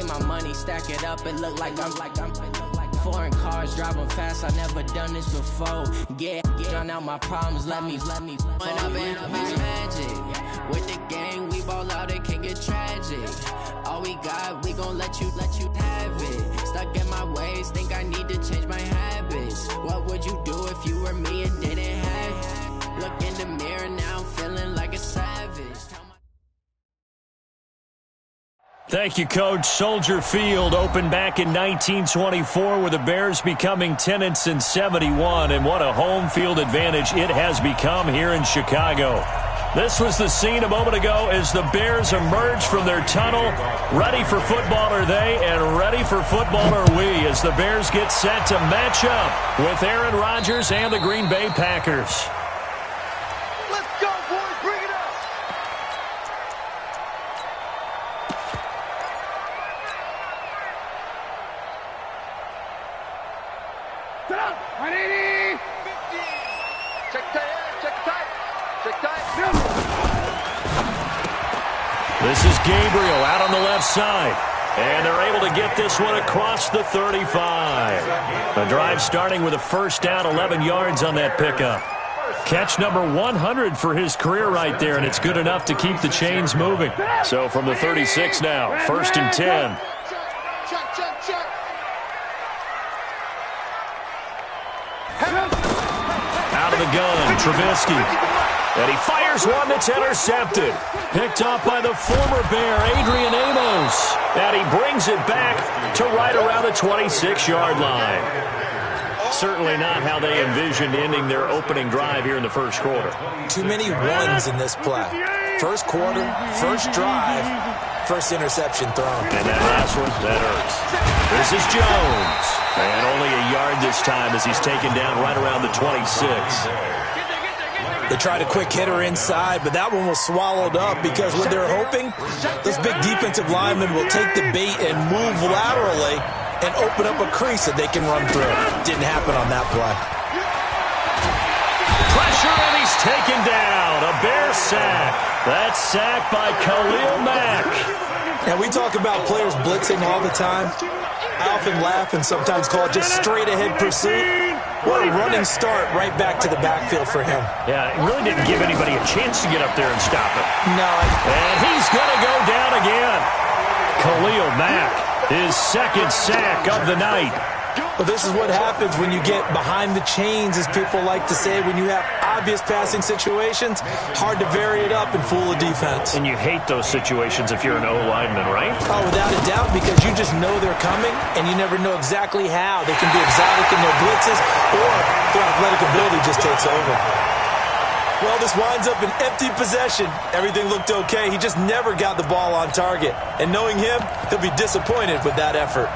my money, stack it up, it look like I'm foreign cars, driving fast, I never done this before. Get drown out my problems, let me When I've been up is magic. With the gang, we ball out, it can get tragic. All we got, we gon' let you have it. Stuck in my ways, think I need to change my habits. What would you do if you were me and didn't have it? Look in the mirror, now I'm feeling like a savage. Thank you, Coach. Soldier Field opened back in 1924 with the Bears becoming tenants in 71, and what a home field advantage it has become here in Chicago. This was the scene a moment ago as the Bears emerged from their tunnel. Ready for football are they, and ready for football are we as the Bears get set to match up with Aaron Rodgers and the Green Bay Packers. Let's go, boys. Bring it up. Sit up. 180. 50. Check tight. Check tight. Check tight. This is Gabriel out on the left side. And they're able to get this one across the 35. The drive starting with a first down, 11 yards on that pickup. Catch number 100 for his career right there, and it's good enough to keep the chains moving. So from the 36 now, first and 10. Out of the gun, Trubisky. And he fires one that's intercepted. Picked off by the former Bear, Adrian Amos. And he brings it back to right around the 26-yard line. Certainly not how they envisioned ending their opening drive here in the first quarter. Too many ones in this play. First quarter, first drive, first interception thrown. And that last one, that hurts. This is Jones. And only a yard this time as he's taken down right around the 26. They tried a quick hitter inside, but that one was swallowed up because what they're hoping, those big defensive linemen will take the bait and move laterally and open up a crease that they can run through. Didn't happen on that play. Pressure, and he's taken down. A Bear sack. That's sacked by Khalil Mack. Now, we talk about players blitzing all the time. I often laugh and sometimes call it just straight-ahead pursuit. What a running start right back to the backfield for him. Yeah, it really didn't give anybody a chance to get up there and stop it. No. And he's going to go down again. Khalil Mack, his second sack of the night. Well, this is what happens when you get behind the chains, as people like to say. When you have obvious passing situations, hard to vary it up and fool a defense. And you hate those situations if you're an O-lineman, right? Oh, without a doubt, because you just know they're coming, and you never know exactly how. They can be exotic in their blitzes, or their athletic ability just takes over. Well, this winds up an empty possession. Everything looked okay. He just never got the ball on target. And knowing him, he'll be disappointed with that effort.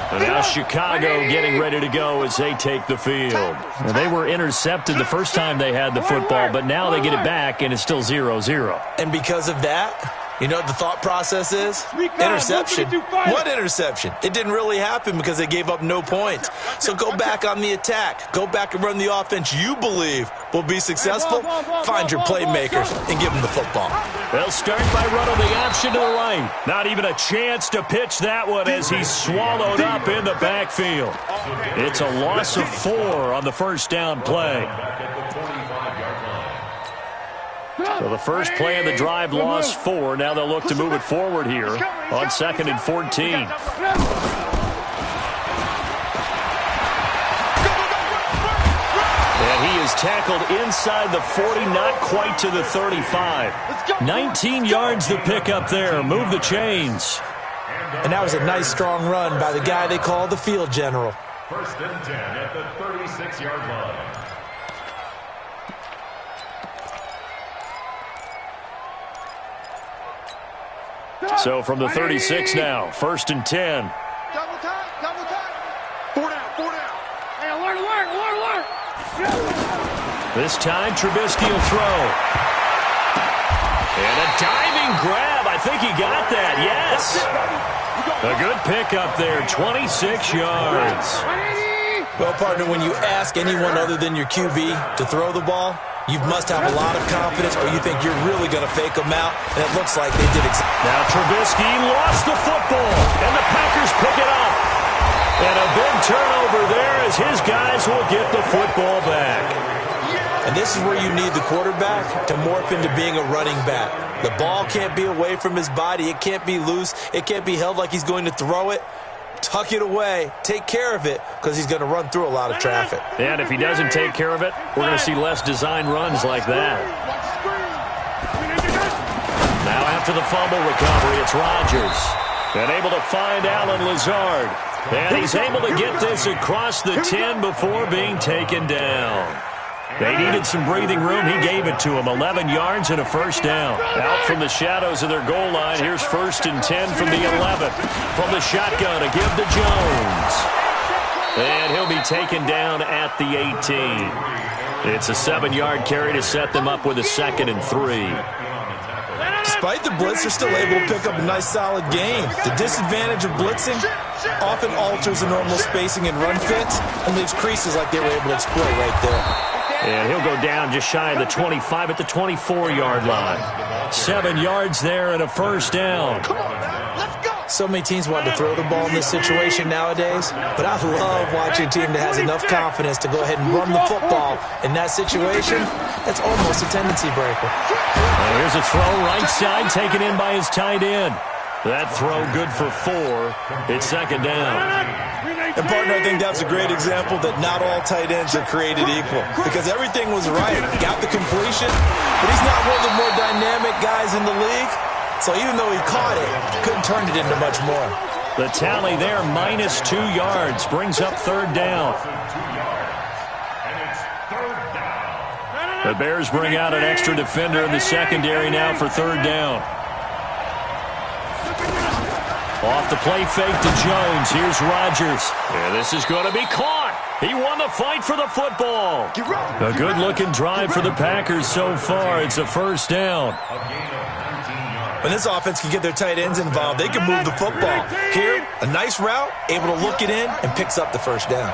And now Chicago getting ready to go as they take the field. Now, they were intercepted the first time they had the football, but now they get it back, and it's still 0-0. And because of that, you know what the thought process is? Interception. What interception? It didn't really happen because they gave up no points. So go back on the attack. Go back and run the offense you believe will be successful. Find your playmakers and give them the football. They'll start by running the option to the right. Not even a chance to pitch that one as he's swallowed up in the backfield. It's a loss of 4 on the first down play. So the first play of the drive lost 4. Now they'll look to move it forward here on 2nd and 14. And he is tackled inside the 40, not quite to the 35. 19 yards the pickup there. Move the chains. And that was a nice, strong run by the guy they call the field general. First and 10 at the 36-yard line. So from the 36 now, 1st and 10. Double time, double time. 4 down, 4 down. Hey, alert. This time, Trubisky will throw. And a diving grab. I think he got that, yes. A good pickup there, 26 yards. Well, partner, when you ask anyone other than your QB to throw the ball, you must have a lot of confidence, or you think you're really going to fake them out, and it looks like they did exactly. Now Trubisky lost the football. turnover there as his guys will get the football back. And this is where you need the quarterback to morph into being a running back. The ball can't be away from his body. It can't be loose. It can't be held like he's going to throw it. Tuck it away. Take care of it because he's going to run through a lot of traffic. And if he doesn't take care of it, we're going to see less design runs like that. Now after the fumble recovery, it's Rodgers. And able to find Alan Lazard. And he's able to get this across the 10 before being taken down. They needed some breathing room. He gave it to them. 11 yards and a first down. Out from the shadows of their goal line. Here's 1st and 10 from the 11. From the shotgun to give to Jones. And he'll be taken down at the 18. It's a 7-yard carry to set them up with a 2nd and 3. Despite the blitz, they're still able to pick up a nice, solid gain. The disadvantage of blitzing often alters the normal spacing and run fits and leaves creases like they were able to exploit right there. And he'll go down just shy of the 25 at the 24-yard line. 7 yards there and a first down. So many teams want to throw the ball in this situation nowadays, but I love watching a team that has enough confidence to go ahead and run the football. In that situation, that's almost a tendency breaker. And here's a throw right side taken in by his tight end. That throw good for 4. It's 2nd down. And, partner, I think that's a great example that not all tight ends are created equal because everything was right. Got the completion, but he's not one of the more dynamic guys in the league. So even though he caught it, couldn't turn it into much more. The tally there, minus 2 yards, brings up 3rd down. The Bears bring out an extra defender in the secondary now for 3rd down. Off the play fake to Jones. Here's Rodgers. And this is going to be caught. He won the fight for the football. A good-looking drive for the Packers so far. It's a 1st down. When this offense can get their tight ends involved, they can move the football. Here, a nice route, able to look it in, and picks up the 1st down.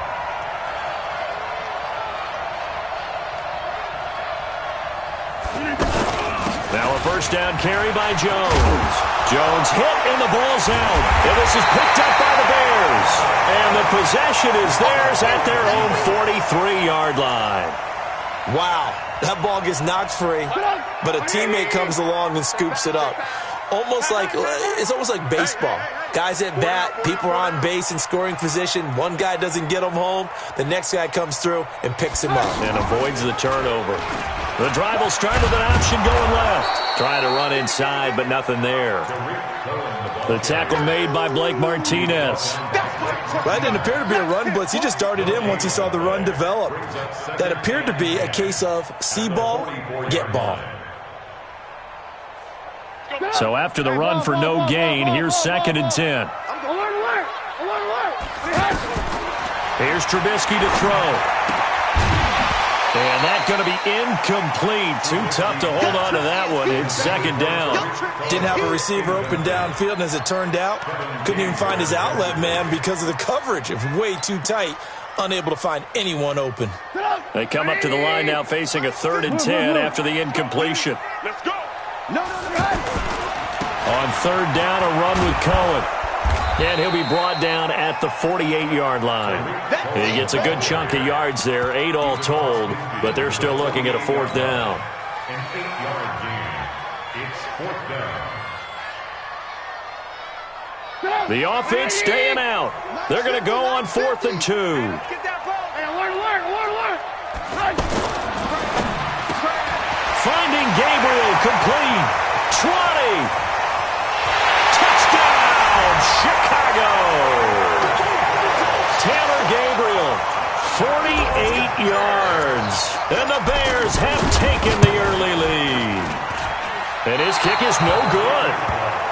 Now a 1st down carry by Jones. Jones hit, and the ball's out. And this is picked up by the Bears. And the possession is theirs at their own 43-yard line. Wow, that ball gets knocked free, but a teammate comes along and scoops it up. It's almost like baseball. Guys at bat, people are on base in scoring position. One guy doesn't get him home. The next guy comes through and picks him up. And avoids the turnover. The drive will start with an option going left. Trying to run inside, but nothing there. The tackle made by Blake Martinez. That didn't appear to be a run blitz. He just darted in once he saw the run develop. That appeared to be a case of see ball, get ball. So after the run for no gain, here's 2nd and 10. Here's Trubisky to throw. And that's going to be incomplete. Too tough to hold on to that one. It's 2nd down. Didn't have a receiver open downfield, and as it turned out, couldn't even find his outlet man because of the coverage. It was way too tight, unable to find anyone open. They come up to the line now facing a 3rd and 10 after the incompletion. Let's go. On 3rd down, a run with Cohen. And he'll be brought down at the 48-yard line. He gets a good chunk of yards there, 8 all told, but they're still looking at a 4th down. An 8-yard gain. It's 4th down. The offense staying out. They're going to go on 4th and 2. Finding Gabriel complete. 20. Touchdown, Chicago. Taylor Gabriel, 48 yards. And the Bears have taken the early lead. And his kick is no good.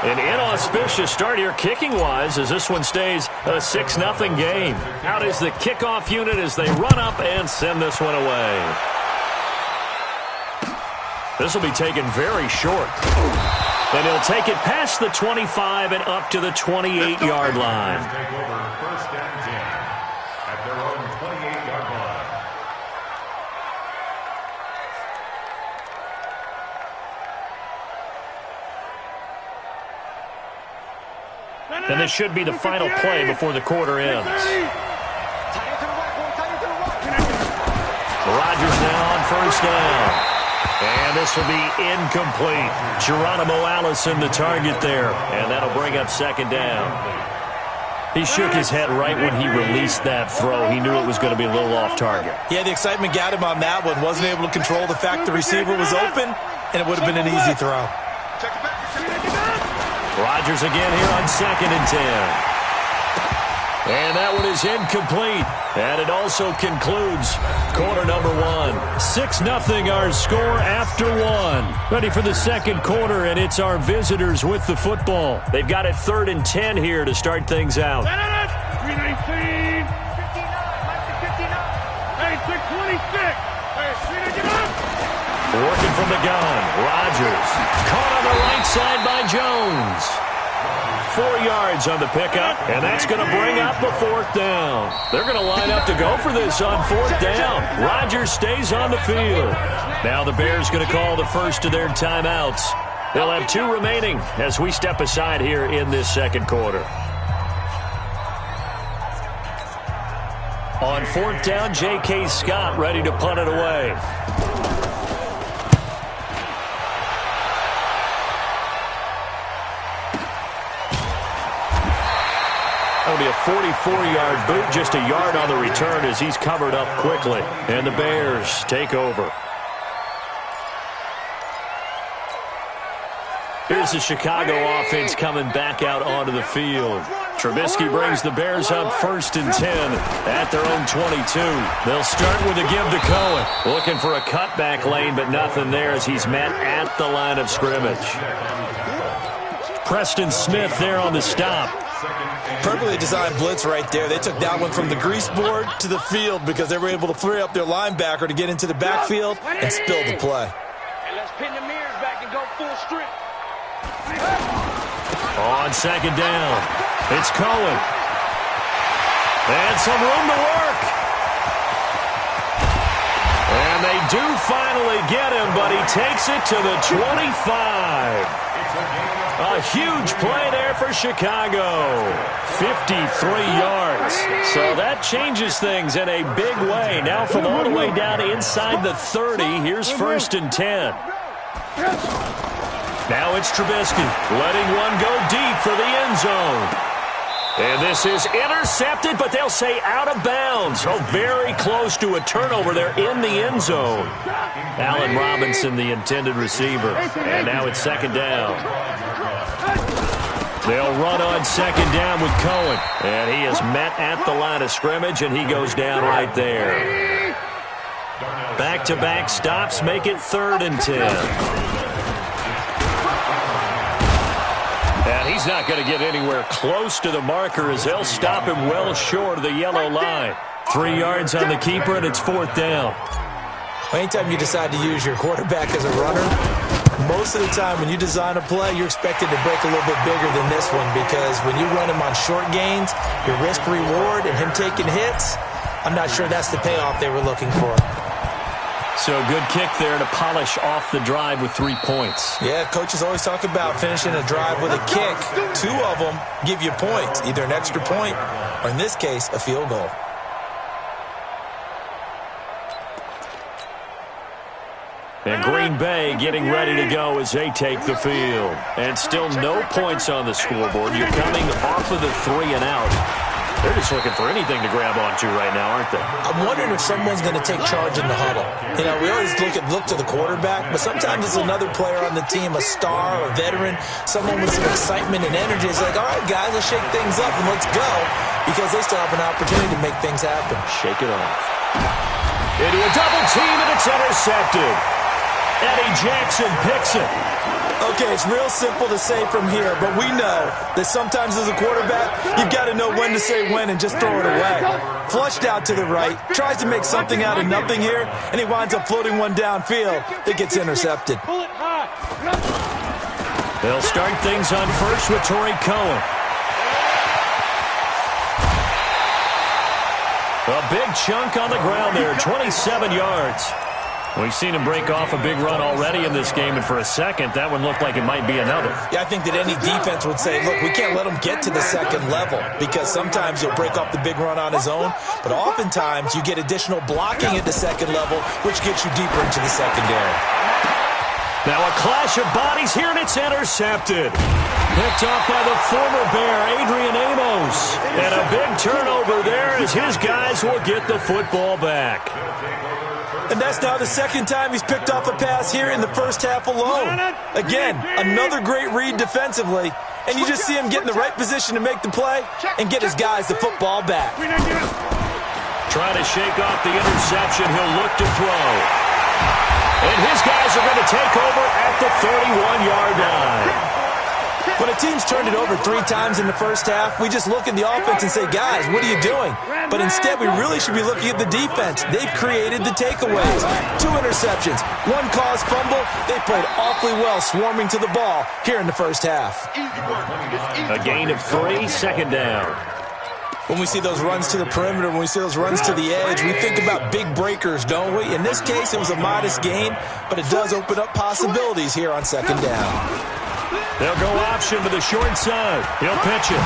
An inauspicious start here kicking-wise as this one stays a 6-0 game. Out is the kickoff unit as they run up and send this one away. This will be taken very short. And he'll take it past the 25 and up to the 28-yard line. Take over 1st and 10 at their own 28-yard line. And this should be the final play before the quarter ends. Rodgers now on first down. And this will be incomplete. Geronimo Allison the target there. And that'll bring up second down. He shook his head right when he released that throw. He knew it was going to be a little off target. Yeah, the excitement got him on that one. Wasn't able to control the fact the receiver was open, and it would have been an easy throw. Rodgers again here on 2nd and 10. And that one is incomplete. And it also concludes quarter number 1. 6-0 our score after 1. Ready for the second quarter, and it's our visitors with the football. They've got it 3rd and 10 here to start things out. 319, 59, hey, 626. Hey, Working from the gun, Rodgers. Caught on the right side by Jones. 4 yards on the pickup, and that's going to bring up a 4th down. They're going to line up to go for this on 4th down. Rodgers stays on the field. Now the Bears going to call the first of their timeouts. They'll have 2 remaining as we step aside here in this second quarter. On 4th down, J.K. Scott ready to punt it away. That'll be a 44-yard boot, just a yard on the return as he's covered up quickly. And the Bears take over. Here's the Chicago offense coming back out onto the field. Trubisky brings the Bears up 1st and 10 at their own 22. They'll start with a give to Cohen. Looking for a cutback lane, but nothing there as he's met at the line of scrimmage. Preston Smith there on the stop. Perfectly designed blitz right there. They took that one from the grease board to the field because they were able to free up their linebacker to get into the backfield and spill the play. And let's pin the mirrors back and go full strip. On 2nd down, it's Cohen. And some room to work. And they do finally get him, but he takes it to the 25. A huge play there for Chicago. 53 yards. So that changes things in a big way. Now from all the way down inside the 30, here's 1st and 10. Now it's Trubisky letting one go deep for the end zone. And this is intercepted, but they'll say out of bounds. Oh, very close to a turnover there in the end zone. Allen Robinson, the intended receiver. And now it's 2nd down. They'll run on 2nd down with Cohen. And he is met at the line of scrimmage, and he goes down right there. Back-to-back stops make it 3rd and 10. And he's not going to get anywhere close to the marker as they'll stop him well short of the yellow line. 3 yards on the keeper, and it's 4th down. Anytime you decide to use your quarterback as a runner, most of the time when you design a play, you're expected to break a little bit bigger than this one because when you run him on short gains, your risk-reward and him taking hits, I'm not sure that's the payoff they were looking for. So good kick there to polish off the drive with 3 points. Yeah, coaches always talk about finishing a drive with a kick. 2 of them give you points, either an extra point or, in this case, a field goal. And Green Bay getting ready to go as they take the field. And still no points on the scoreboard. You're coming off of the 3 and out. They're just looking for anything to grab onto right now, aren't they? I'm wondering if someone's going to take charge in the huddle. You know, we always look to the quarterback, but sometimes it's another player on the team, a star, a veteran, someone with some excitement and energy. It's like, all right, guys, let's shake things up and let's go, because they still have an opportunity to make things happen. Shake it off. Into a double team, and it's intercepted. Eddie Jackson picks it. Okay, it's real simple to say from here, but we know that sometimes as a quarterback, you've got to know when to say when and just throw it away. Flushed out to the right, tries to make something out of nothing here, and he winds up floating one downfield that gets intercepted. They'll start things on first with Torrey Cohen. A big chunk on the ground there, 27 yards. We've seen him break off a big run already in this game, and for a second, that one looked like it might be another. Yeah, I think that any defense would say, look, we can't let him get to the second level, because sometimes he'll break off the big run on his own, but oftentimes you get additional blocking at the second level, which gets you deeper into the secondary. Now a clash of bodies here, and it's intercepted. Picked off by the former Bear, Adrian Amos. And a big turnover there as his guys will get the football back. And that's now the second time he's picked off a pass here in the first half alone. Again, another great read defensively, and you just see him get in the right position to make the play and get his guys the football back. Trying to shake off the interception, he'll look to throw. And his guys are going to take over at the 31-yard line. When a team's turned it over 3 times in the first half, we just look at the offense and say, guys, what are you doing? But instead, we really should be looking at the defense. They've created the takeaways. 2 interceptions, 1 caused fumble. They played awfully well swarming to the ball here in the first half. A gain of 3, second down. When we see those runs to the perimeter, when we see those runs to the edge, we think about big breakers, don't we? In this case, it was a modest gain, but it does open up possibilities here on second down. They'll go option to the short side. He'll pitch it.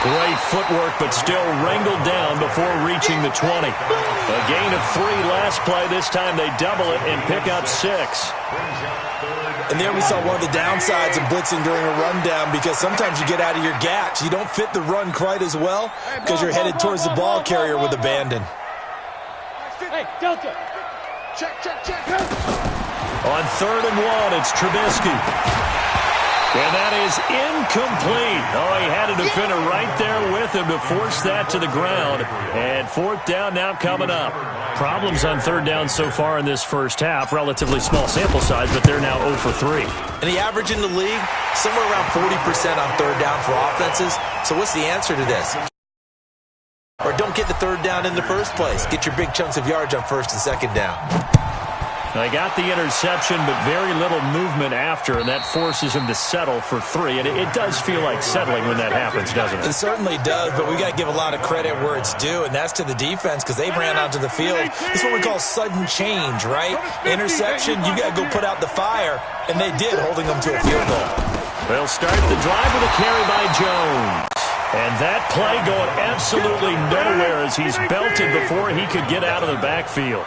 Great footwork, but still wrangled down before reaching the 20. A gain of 3 last play. This time they double it and pick up 6. And there we saw one of the downsides of blitzing during a rundown, because sometimes you get out of your gaps. You don't fit the run quite as well because you're headed towards the ball carrier with abandon. Hey, Delta. Check. On 3rd and 1, it's Trubisky. And that is incomplete. Oh, he had a defender right there with him to force that to the ground. And 4th down now coming up. Problems on 3rd down so far in this first half. Relatively small sample size, but they're now 0 for 3. And the average in the league, somewhere around 40% on 3rd down for offenses. So what's the answer to this? Or don't get the 3rd down in the first place. Get your big chunks of yards on 1st and 2nd down. They got the interception, but very little movement after, and that forces him to settle for 3. And it does feel like settling when that happens, doesn't it? It certainly does, but we got to give a lot of credit where it's due, and that's to the defense, because they ran onto the field. It's what we call sudden change, right? Interception, you got to go put out the fire, and they did, holding them to a field goal. They'll start the drive with a carry by Jones. And that play going absolutely nowhere as he's belted before he could get out of the backfield.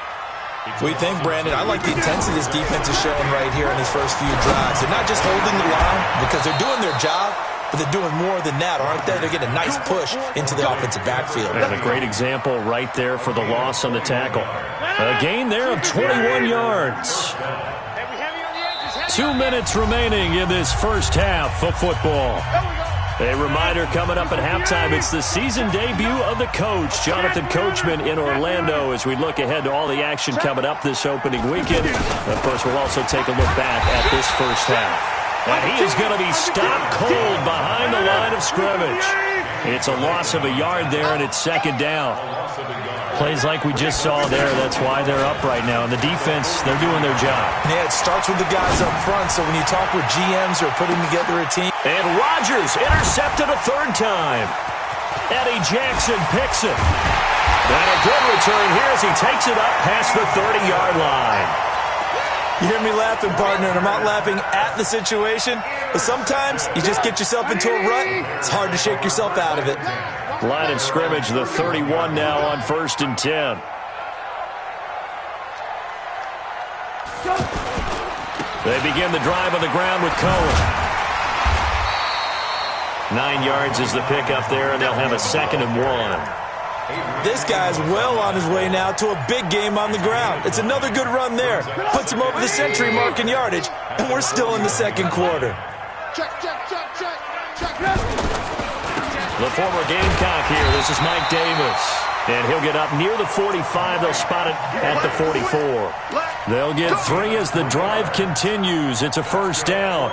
We think, Brandon, I like the intensity this defense is showing right here in these first few drives. They're not just holding the line because they're doing their job, but they're doing more than that, aren't they? They're getting a nice push into the offensive backfield. And a great example right there for the loss on the tackle. A gain there of 21 yards. 2 minutes remaining in this first half of football. A reminder coming up at halftime, it's the season debut of the coach, Jonathan Coachman, in Orlando, as we look ahead to all the action coming up this opening weekend. Of course, we'll also take a look back at this first half. And he is going to be stopped cold behind the line of scrimmage. It's a loss of a yard there, and it's 2nd down. Plays like we just saw there, that's why they're up right now. And the defense, they're doing their job. Yeah, it starts with the guys up front, so when you talk with GMs who are putting together a team. And Rodgers intercepted a 3rd time. Eddie Jackson picks it. And a good return here as he takes it up past the 30-yard line. You hear me laughing, partner, and I'm not laughing at the situation, but sometimes you just get yourself into a rut. It's hard to shake yourself out of it. Line of scrimmage, the 31 now on 1st and 10. They begin the drive on the ground with Cohen. 9 yards is the pickup there, and they'll have a 2nd and 1. This guy's well on his way now to a big game on the ground. It's another good run there. Puts him over the century mark in yardage, and we're still in the 2nd quarter. Check. The former Gamecock here. This is Mike Davis. And he'll get up near the 45. They'll spot it at the 44. They'll get 3 as the drive continues. It's a 1st down.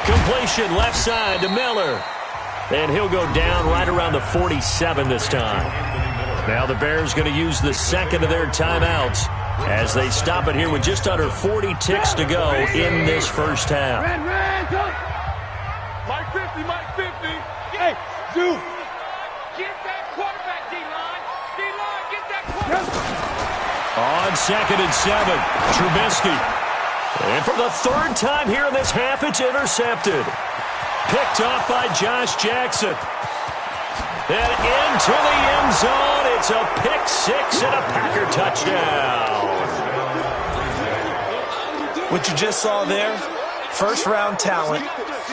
Completion left side to Miller. And he'll go down right around the 47 this time. Now the Bears going to use the 2nd of their timeouts as they stop it here with just under 40 ticks to go in this first half. Mike 50. Hey, Zoo. 2nd and 7. Trubisky. And for the third time here in this half, it's intercepted. Picked off by Josh Jackson. And into the end zone. It's a pick-6 and a Packer touchdown. What you just saw there, first-round talent,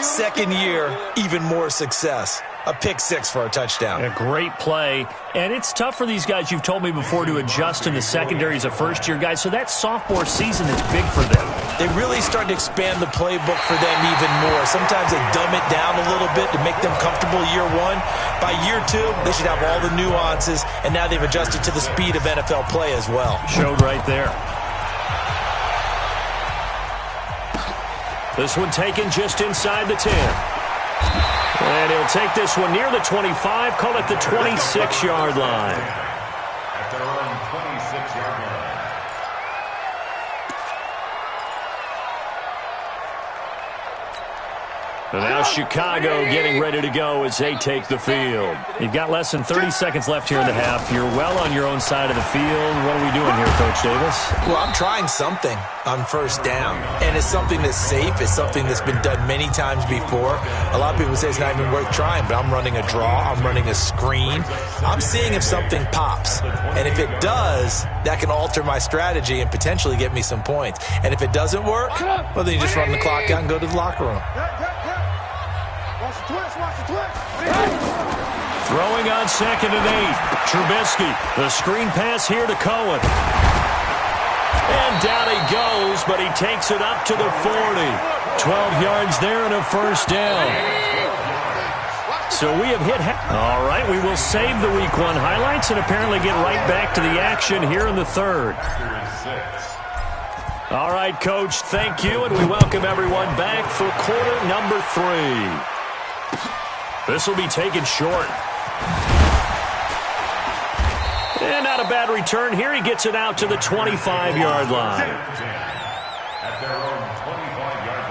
second year, even more success. A pick-6 for a touchdown. A great play. And it's tough for these guys, you've told me before, to adjust in the secondary as a first-year guy. So that sophomore season is big for them. They really start to expand the playbook for them even more. Sometimes they dumb it down a little bit to make them comfortable year one. By year two, they should have all the nuances, and now they've adjusted to the speed of NFL play as well. Showed right there. This one taken just inside the 10. And he'll take this one near the 25, call it the 26-yard line. At their own 26-yard line. And now Chicago getting ready to go as they take the field. You've got less than 30 seconds left here in the half. You're well on your own side of the field. What are we doing here, Coach Davis? Well, I'm trying something on first down, and it's something that's safe. It's something that's been done many times before. A lot of people say it's not even worth trying, but I'm running a draw. I'm running a screen. I'm seeing if something pops, and if it does, that can alter my strategy and potentially get me some points. And if it doesn't work, well, then you just run the clock out and go to the locker room. Throwing on 2nd and 8. Trubisky. The screen pass here to Cohen. And down he goes, but he takes it up to the 40. 12 yards there and a first down. So we have hit. All right, we will save the Week 1 highlights and apparently get right back to the action here in the third. All right, Coach, thank you, and we welcome everyone back for quarter number 3. This will be taken short. And not a bad return here. He gets it out to the 25-yard line. At their own 25-yard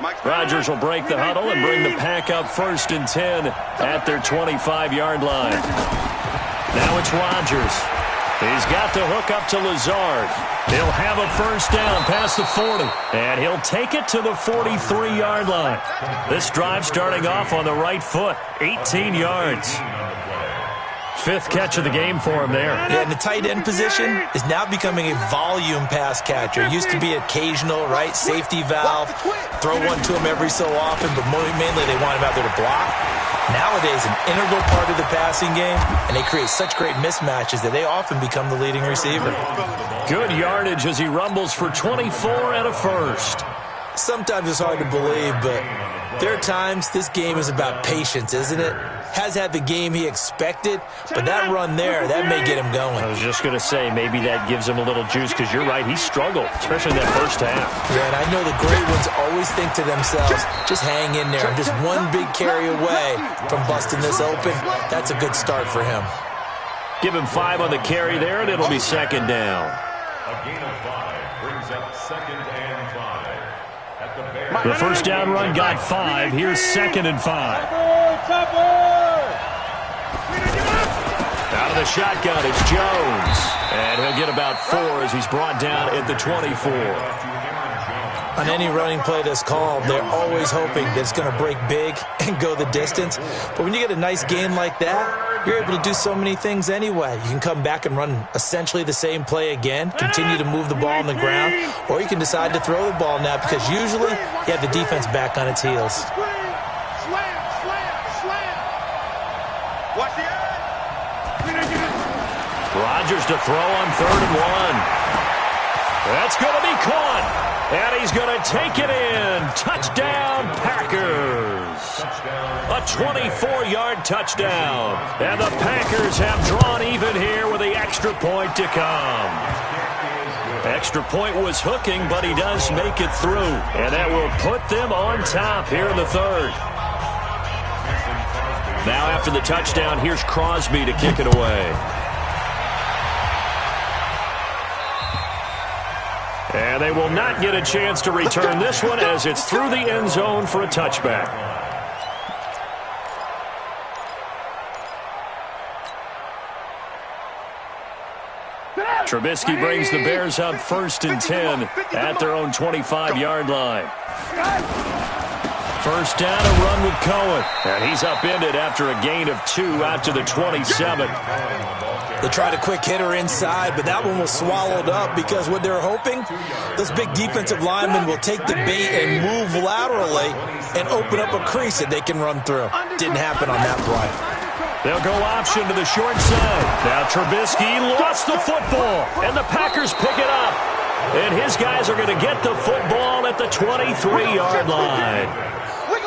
line. Rodgers will break the huddle and bring the pack up 1st and 10 at their 25-yard line. Now it's Rodgers. He's got the hook up to Lazard. He'll have a first down past the 40. And he'll take it to the 43-yard line. This drive starting off on the right foot. 18 yards. 5th catch of the game for him there. Yeah, and the tight end position is now becoming a volume pass catcher. It used to be occasional, right? Safety valve. Throw one to him every so often, but mainly they want him out there to block. Nowadays, an integral part of the passing game, and they create such great mismatches that they often become the leading receiver. Good yardage as he rumbles for 24 and a first. Sometimes it's hard to believe, but there are times this game is about patience, isn't it? Has had the game he expected, but that run there, that may get him going. I was just going to say, maybe that gives him a little juice, because you're right, he struggled, especially in that first half. Yeah, and I know the great ones always think to themselves, just hang in there. I'm just one big carry away from busting this open. That's a good start for him. Give him 5 on the carry there, and it'll be 2nd down. A gain of 5 brings up 2nd and 5. The first down run got 5. Here's 2nd and 5. Out of the shotgun, it's Jones. And he'll get about 4 as he's brought down at the 24. On any running play that's called, they're always hoping that it's going to break big and go the distance. But when you get a nice gain like that, you're able to do so many things anyway. You can come back and run essentially the same play again, continue to move the ball on the ground, or you can decide to throw the ball now because usually you have the defense back on its heels. Rodgers to throw on 3rd and 1. That's going to be caught. And he's going to take it in. Touchdown, Packers. A 24-yard touchdown. And the Packers have drawn even here with the extra point to come. Extra point was hooking, but he does make it through. And that will put them on top here in the 3rd. Now after the touchdown, here's Crosby to kick it away. And they will not get a chance to return this one as it's through the end zone for a touchback. Trubisky brings the Bears up 1st and 10 at their own 25-yard line. First down, a run with Cohen. And he's upended after a gain of 2 out to the 27. They tried a quick hitter inside, but that one was swallowed up because what they're hoping, those big defensive linemen will take the bait and move laterally and open up a crease that they can run through. Didn't happen on that play. They'll go option to the short side. Now Trubisky lost the football, and the Packers pick it up. And his guys are going to get the football at the 23-yard line.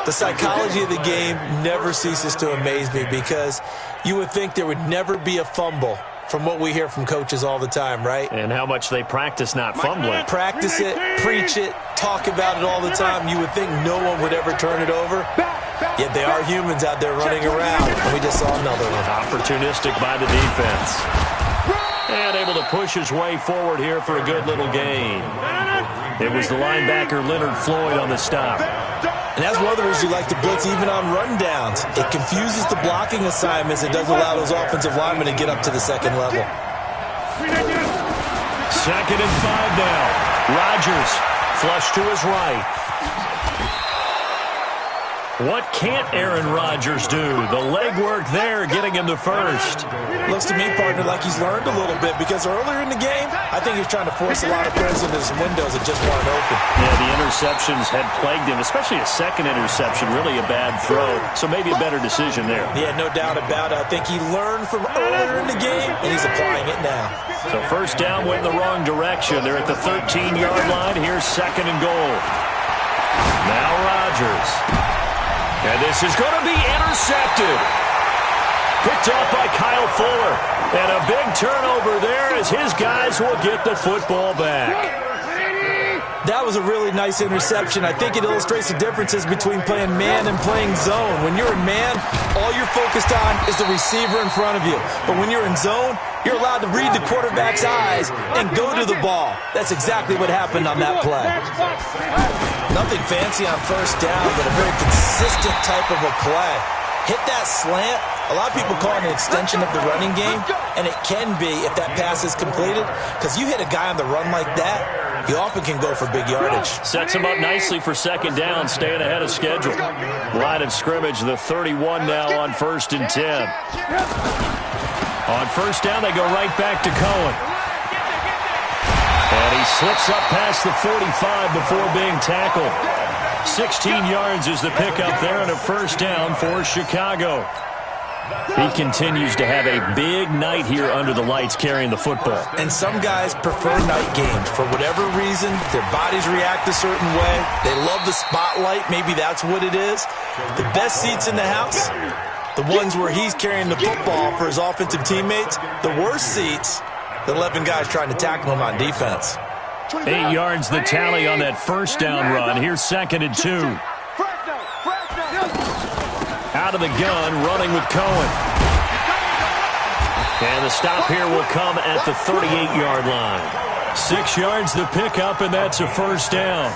The psychology of the game never ceases to amaze me because you would think there would never be a fumble from what we hear from coaches all the time, right? And how much they practice not fumbling. Practice it, preach it, talk about it all the time. You would think no one would ever turn it over. Yet they are humans out there running around. And we just saw another one. Opportunistic by the defense. And able to push his way forward here for a good little gain. It was the linebacker Leonard Floyd on the stop. And that's one of the reasons you like to blitz even on rundowns. It confuses the blocking assignments. It doesn't allow those offensive linemen to get up to the second level. 2nd and 5 now. Rodgers flush to his right. What can't Aaron Rodgers do? The legwork there getting him the first. Looks to me, partner, like he's learned a little bit because earlier in the game, I think he was trying to force a lot of players into some windows that just weren't open. Yeah, the interceptions had plagued him, especially a second interception, really a bad throw. So maybe a better decision there. Yeah, no doubt about it. I think he learned from earlier in the game, and he's applying it now. So first down went in the wrong direction. They're at the 13-yard line. Here's 2nd and goal. Now Rodgers. And this is going to be intercepted. Picked off by Kyle Fuller. And a big turnover there as his guys will get the football back. That was a really nice interception. I think it illustrates the differences between playing man and playing zone. When you're in man, all you're focused on is the receiver in front of you. But when you're in zone, you're allowed to read the quarterback's eyes and go to the ball. That's exactly what happened on that play. Nothing fancy on first down, but a very consistent type of a play. Hit that slant. A lot of people call it an extension of the running game, and it can be if that pass is completed, because you hit a guy on the run like that, he often can go for big yardage. Sets him up nicely for 2nd down, staying ahead of schedule. Line of scrimmage, the 31 now on 1st and 10. On first down, they go right back to Cohen. And he slips up past the 45 before being tackled. 16 yards is the pickup there and a first down for Chicago. He continues to have a big night here under the lights carrying the football. And some guys prefer night games. For whatever reason, their bodies react a certain way. They love the spotlight. Maybe that's what it is. The best seats in the house, the ones where he's carrying the football for his offensive teammates. The worst seats, the 11 guys trying to tackle him on defense. 8 yards the tally on that first down run. Here's 2nd and 2. Out of the gun, running with Cohen. And the stop here will come at the 38-yard line. 6 yards the pickup, and that's a first down.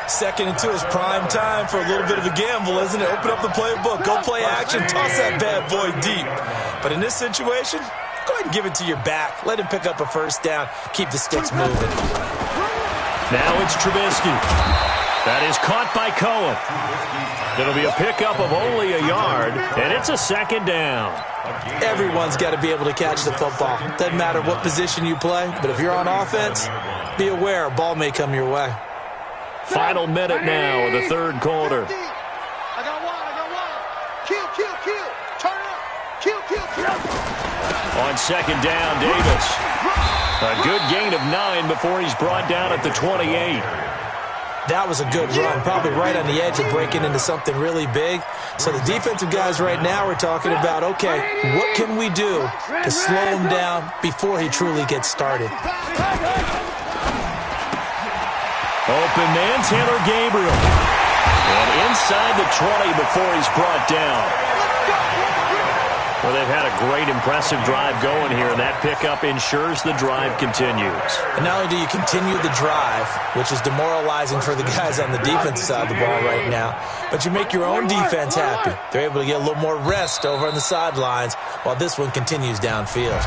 2nd and 2 is prime time for a little bit of a gamble, isn't it? Open up the playbook, go play action, toss that bad boy deep. But in this situation, go ahead and give it to your back. Let him pick up a first down. Keep the sticks moving. Now it's Trubisky. That is caught by Cohen. It'll be a pickup of only a yard, and it's a 2nd down. Everyone's got to be able to catch the football. Doesn't matter what position you play, but if you're on offense, be aware a ball may come your way. Final minute now of the 3rd quarter. I got one. Kill. Turn it up. Kill. On 2nd down, Davis. A good gain of 9 before he's brought down at the 28. That was a good run, probably right on the edge of breaking into something really big. So the defensive guys right now are talking about, okay, what can we do to slow him down before he truly gets started? Open man, Taylor Gabriel. And inside the 20 before he's brought down. Well, they've had a great, impressive drive going here, and that pickup ensures the drive continues. And not only do you continue the drive, which is demoralizing for the guys on the defensive side of the ball right now, but you make your own defense happy. They're able to get a little more rest over on the sidelines while this one continues downfield.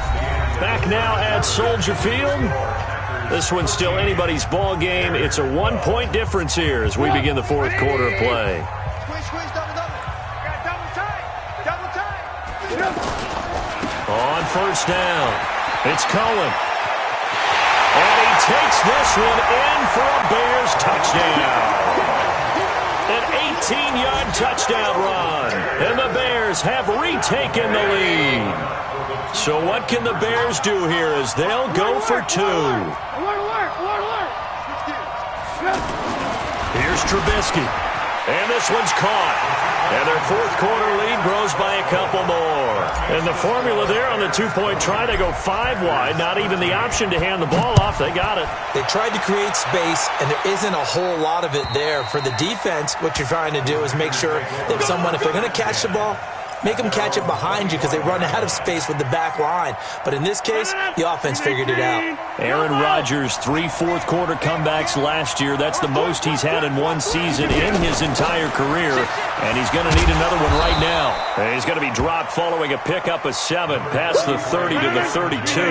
Back now at Soldier Field. This one's still anybody's ball game. It's a 1-point difference here as we begin the fourth quarter of play. On first down, it's Cohen. And he takes this one in for a Bears touchdown. An 18-yard touchdown run. And the Bears have retaken the lead. So what can the Bears do here as they'll go for two? Here's Trubisky. And this one's caught. And their fourth quarter lead grows by a couple more. And the formula there on the two-point try to go 5 wide. Not even the option to hand the ball off. They got it. They tried to create space, and there isn't a whole lot of it there. For the defense, what you're trying to do is make sure that someone, if they're going to catch the ball, make them catch it behind you because they run out of space with the back line. But in this case, the offense figured it out. Aaron Rodgers, 3 fourth-quarter comebacks last year. That's the most he's had in one season in his entire career. And he's going to need another one right now. And he's going to be dropped following a pickup of 7 past the 30 to the 32.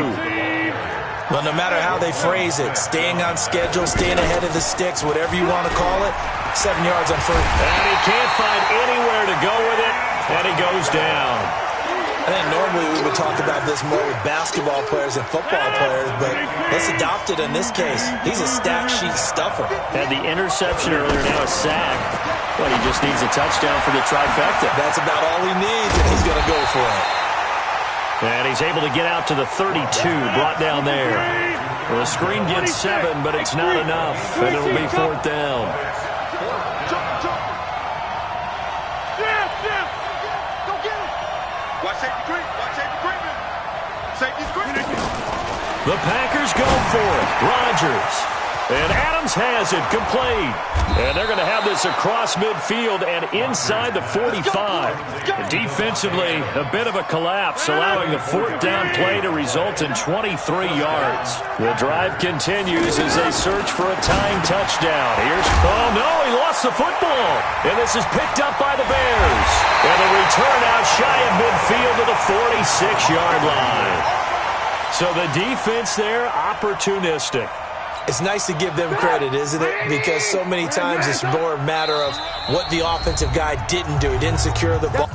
Well, no matter how they phrase it, staying on schedule, staying ahead of the sticks, whatever you want to call it, 7 yards on first. And he can't find anywhere to go with it. And he goes down. I think normally we would talk about this more with basketball players and football players, but let's adopt it in this case. He's a stat sheet stuffer. Had the interception earlier, now a sack. But he just needs a touchdown for the trifecta. That's about all he needs, and he's going to go for it. And he's able to get out to the 32, brought down there. Well, the screen gets 7, but it's not enough, and it'll be 4th down. The Packers go for it. Rodgers. And Adams has it complete. And they're going to have this across midfield and inside the 45. Defensively, a bit of a collapse, allowing the 4th down play to result in 23 yards. The drive continues as they search for a tying touchdown. Oh no, he lost the football. And this is picked up by the Bears. And a return out shy of midfield to the 46-yard line. So the defense there, opportunistic. It's nice to give them credit, isn't it? Because so many times it's more a matter of what the offensive guy didn't do. He didn't secure the ball.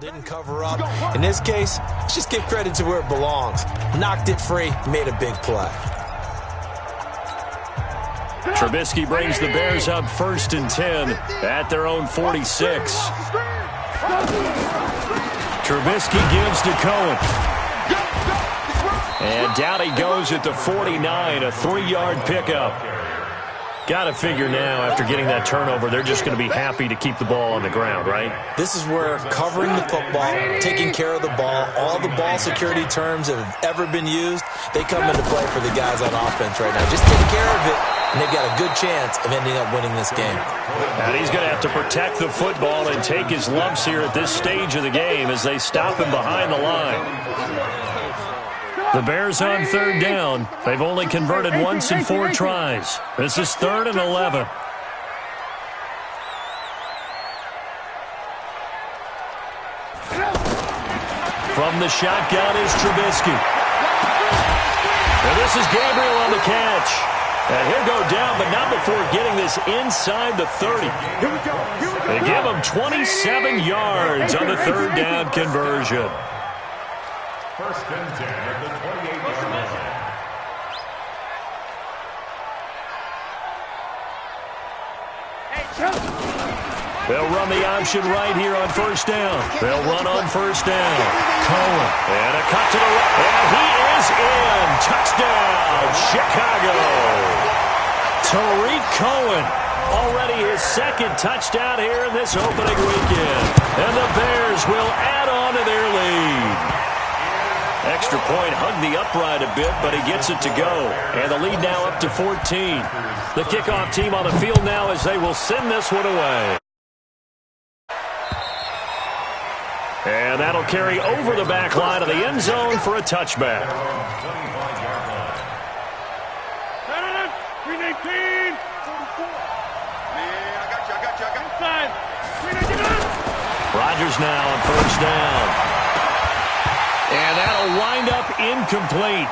Didn't cover up. In this case, let's just give credit to where it belongs. Knocked it free, made a big play. Trubisky brings the Bears up 1st and 10 at their own 46. Trubisky gives to Cohen. And down he goes at the 49, a 3-yard pickup. Got to figure now, after getting that turnover, they're just going to be happy to keep the ball on the ground, right? This is where covering the football, taking care of the ball, all the ball security terms that have ever been used, they come into play for the guys on offense right now. Just take care of it, and they've got a good chance of ending up winning this game. And he's going to have to protect the football and take his lumps here at this stage of the game as they stop him behind the line. The Bears on 3rd down. They've only converted once in 4 tries. This is 3rd and 11. From the shotgun is Trubisky. And this is Gabriel on the catch. And he'll go down, but not before getting this inside the 30. They give him 27 yards on the 3rd down conversion. 1st and 10 at the 28-yard line. They'll run the option right here on 1st down. They'll run on 1st down. Cohen. And a cut to the right. And he is in. Touchdown, Chicago. Tariq Cohen. Already his 2nd touchdown here in this opening weekend. And the Bears will add on to their lead. Extra point hugged the upright a bit, but he gets it to go. And the lead now up to 14. The kickoff team on the field now as they will send this one away. And that'll carry over the back line of the end zone for a touchback. 319. I got you. Inside. 319. Rodgers now on first down. And that'll wind up incomplete.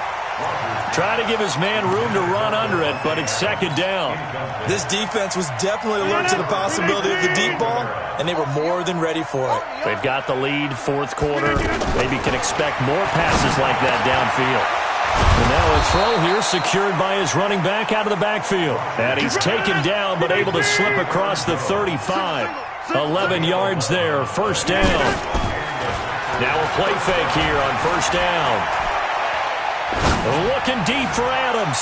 Try to give his man room to run under it, but it's second down. This defense was definitely alert to the possibility of the deep ball, and they were more than ready for it. They've got the lead, fourth quarter. Maybe can expect more passes like that downfield. And now a throw here secured by his running back out of the backfield. And he's taken down but able to slip across the 35. 11 yards there, first down. Now a play fake here on first down. Looking deep for Adams.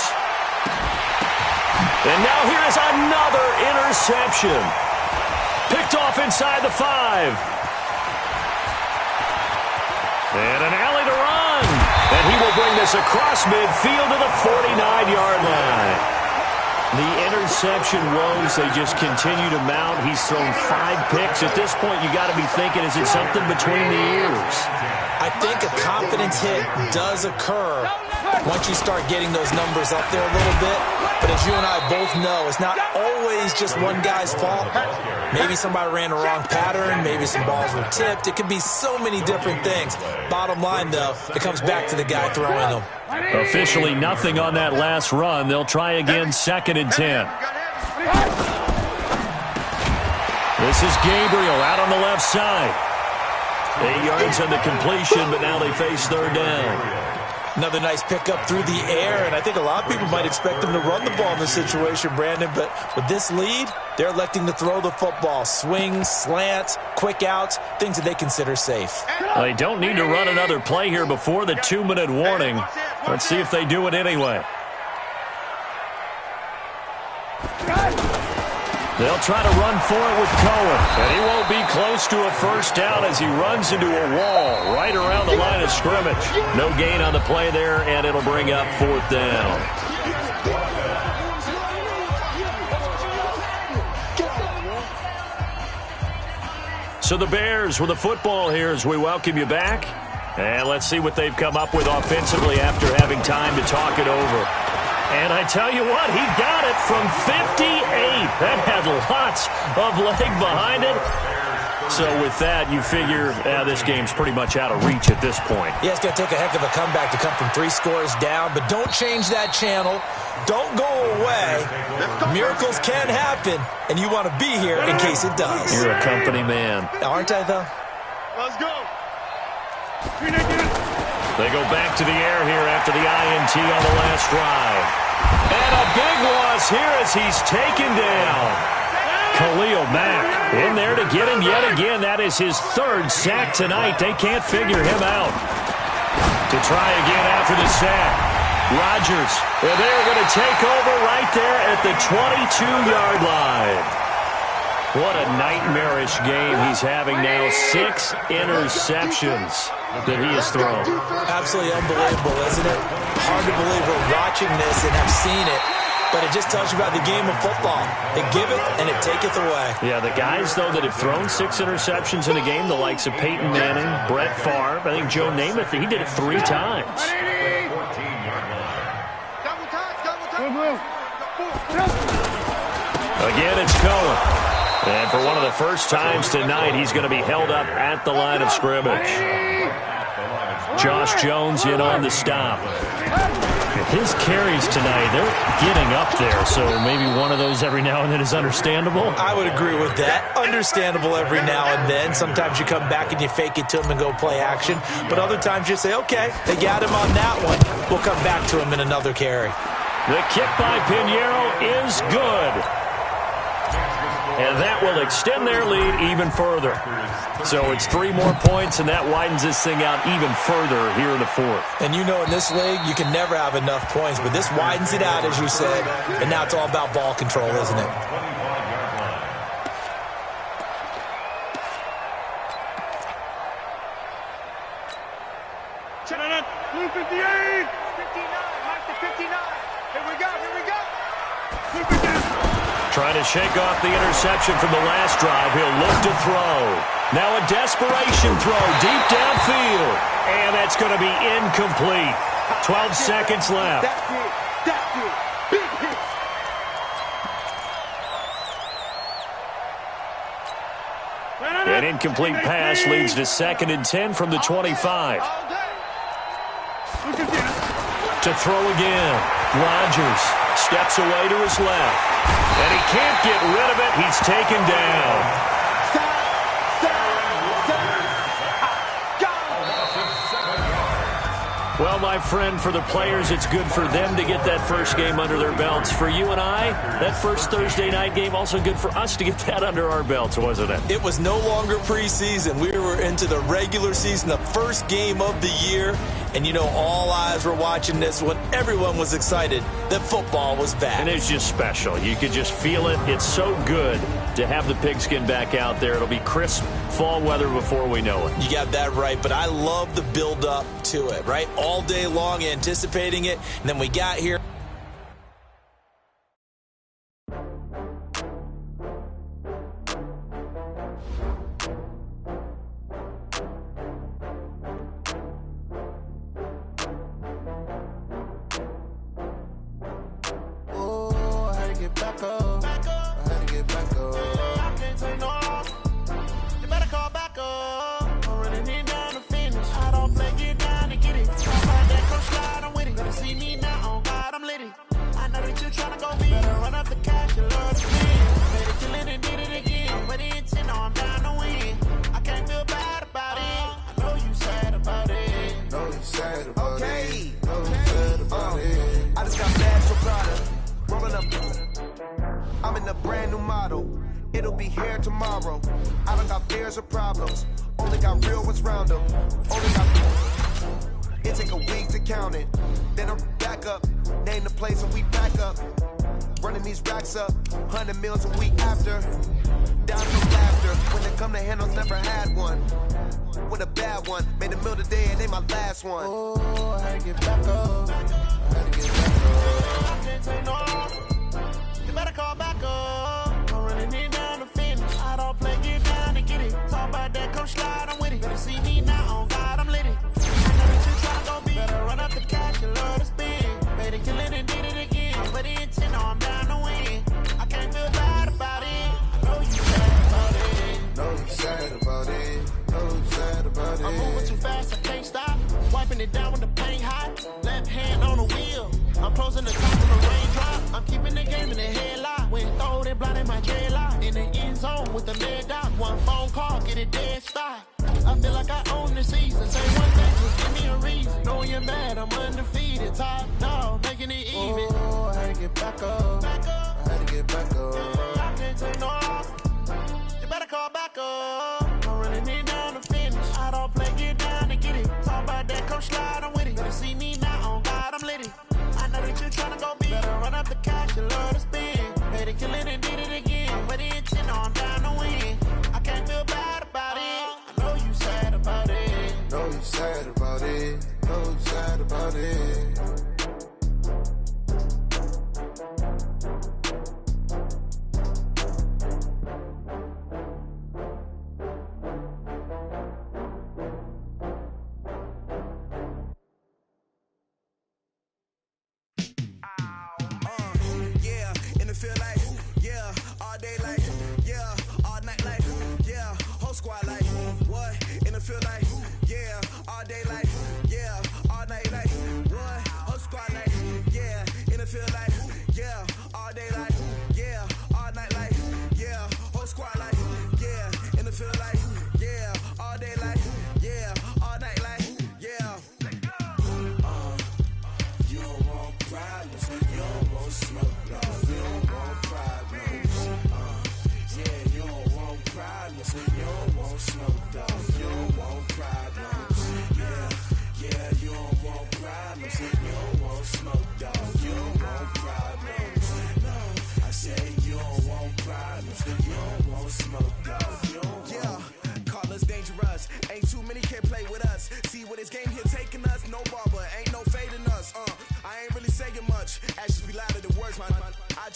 And now here is another interception. Picked off inside the 5. And an alley to run. And he will bring this across midfield to the 49-yard line. The interception woes, they just continue to mount. He's thrown 5 picks. At this point, you got to be thinking, is it something between the ears? I think a confidence hit does occur once you start getting those numbers up there a little bit. But as you and I both know, it's not always just one guy's fault. Maybe somebody ran the wrong pattern. Maybe some balls were tipped. It could be so many different things. Bottom line, though, it comes back to the guy throwing them. Officially nothing on that last run. They'll try again, 2nd and 10. This is Gabriel out on the left side. 8 yards on the completion, but now they face third down. Another nice pickup through the air, and I think a lot of people might expect them to run the ball in this situation, Brandon, but with this lead, they're electing to throw the football. Swings, slants, quick outs, things that they consider safe. They don't need to run another play here before the 2-minute warning. Let's see if they do it anyway. They'll try to run for it with Cohen, and he won't be close to a first down as he runs into a wall right around the line of scrimmage. No gain on the play there, and it'll bring up 4th down. So the Bears with the football here as we welcome you back. And let's see what they've come up with offensively after having time to talk it over. And I tell you what, he got it from 58. That had lots of leg behind it. So with that, you figure this game's pretty much out of reach at this point. Yeah, it's going to take a heck of a comeback to come from 3 scores down, but don't change that channel. Don't go away. Miracles can happen, and you want to be here in case it does. You're a company man. Aren't I, though? Let's go. They go back to the air here after the INT on the last drive. And a big loss here as he's taken down. Khalil Mack in there to get him yet again. That is his 3rd sack tonight. They can't figure him out. To try again after the sack. Rodgers, and they're going to take over right there at the 22-yard line. What a nightmarish game he's having now. 6 interceptions that he has thrown. Absolutely unbelievable, isn't it? Hard to believe we're watching this and have seen it, but it just tells you about the game of football. It giveth and it taketh away. Yeah, the guys, though, that have thrown 6 interceptions in a game, the likes of Peyton Manning, Brett Favre, I think Joe Namath, he did it 3 times. Again, it's Cohen. And for one of the first times tonight, he's going to be held up at the line of scrimmage. Josh Jones in on the stop. His carries tonight, they're getting up there, so maybe one of those every now and then is understandable. I would agree with that. Understandable every now and then. Sometimes you come back and you fake it to him and go play action. But other times you say, okay, they got him on that one. We'll come back to him in another carry. The kick by Pinheiro is good. And that will extend their lead even further. So it's 3 more points, and that widens this thing out even further here in the 4th. And you know in this league, you can never have enough points, but this widens it out, as you said, and now it's all about ball control, isn't it? shake off the interception from the last drive. He'll look to throw. Now a desperation throw deep downfield. And that's going to be incomplete. 12 seconds left. That's it. That's it. Big hit. An incomplete pass leads to 2nd and 10 from the 25. To throw again. Rodgers steps away to his left. And he can't get rid of it. He's taken down. Well, my friend, for the players, it's good for them to get that first game under their belts. For you and I, that first Thursday night game, also good for us to get that under our belts, wasn't it? It was no longer preseason. We were into the regular season, the first game of the year. And, you know, all eyes were watching this when everyone was excited that football was back. And it's just special. You could just feel it. It's so good to have the pigskin back out there. It'll be crisp fall weather before we know it. You got that right, but I love the build-up to it, right? All day long anticipating it, and then we got here. I'm in a brand new model. It'll be here tomorrow. I don't got fears or problems. Only got real ones round them. Only got. It take a week to count it. Then I'm back up. Name the place and we pack up. Running these racks up. 100 meals a week after. Down from laughter. When it come to handles, never had one. With a bad one. Made a meal today and ain't my last one. Oh, I had to get back up. I had to get back up. I can't take no. You better call back up. I'm running it down to finish. I don't play, get down and get it. Talk about that, come slide, I'm with it. Better see me now, on God, I'm lit it. I know that you tryna go big. Better run up the cash, you love to spin. Better kill it and did it again. But the intent, no, I'm down to win. I can't feel bad about it. I know you sad about it. Know you sad about it. Know you sad about it. I'm moving too fast, I can't stop. Wiping it down with the paint hot. Left hand on the wheel. I'm closing the top of the raindrop. I'm keeping the game in the headlock. When throw it blind in my deadlock. In the end zone with the leg dot. One phone call, get it dead stop. I feel like I own the season. Say one thing, just give me a reason. Knowing you're mad, I'm undefeated. Top dog, making it even. Oh, I had to get back up. I had to get back up. I can't take no. You better call back up. I'm running it down to finish. I don't play, get down and get it. Talk about that, come slide, I'm with it. Better see me now, on God, I'm lit it. I know that you tryna go big. Better run up the cash, you love to spin. Better kill it and did it again. But the intent, no, I'm down to win. I can't feel bad about it. I know you sad about it. Know you sad about it. Know you sad about it.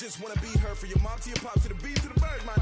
just wanna be heard. For your mom to your pop to the beat to the bird, my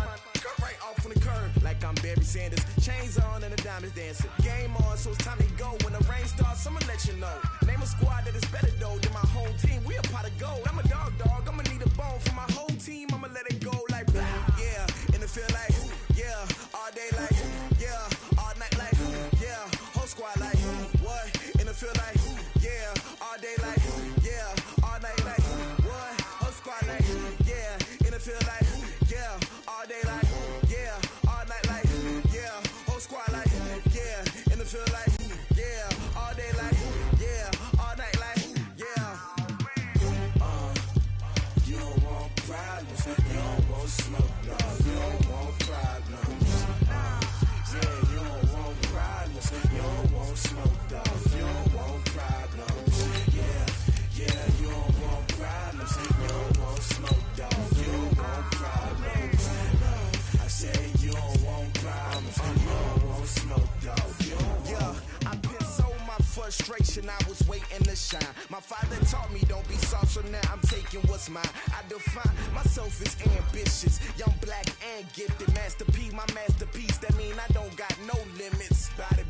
cut right off on the curb. Like I'm Barry Sanders, chains on and the diamonds dancing. Game on, so it's time to go. When the rain starts, I'ma let you know. Name a squad that is better though than my home team. We a pot of gold. I'm a dog, I'ma need a bone for my whole team. I'ma let it go like yeah, and it feel like yeah, all day like yeah, all night like yeah, whole squad like what? And it feel like yeah, all day like yeah, all night like what? Whole squad like yeah, and it feel like yeah, all day like yeah, all night like yeah, whole squad like yeah, and it feel like yeah, all day like yeah, all night like yeah. You don't want problems, you don't want smoke, dog. You don't want problems. Yeah, you don't want problems, you don't want smoke, dog. You don't want problems. Yeah, you don't want problems, you don't want smoke, dog. You don't want problems. I say you don't want problems, you don't want smoke, dog. I pissed so my frustration, I was waiting to shine. My father taught me don't be soft, so now I'm taking what's mine. I define myself as ambitious, young, black, and gifted. Master P, my masterpiece, that mean I don't got no limits. Bout it,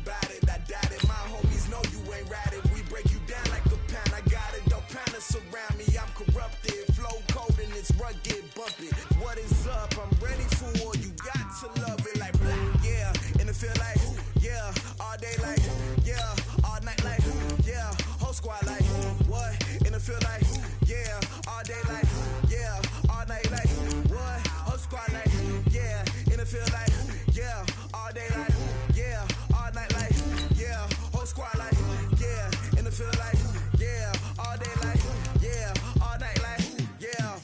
I doubt it. My homies know you ain't ratted. We break you down like a pound. I got it, don't pound to surround me. I'm corrupted, flow cold and it's rugged, bump it. What is up? I'm ready for war. You got to love it like black, yeah. And it feel like yeah, all day like yeah, all night like yeah, whole squad like what? And it feel like yeah, all day like yeah, all night like what? Whole squad like yeah, and it feel like yeah, all day like yeah, all night like yeah, whole squad like yeah, and it feel like yeah, all day like yeah, all night like yeah.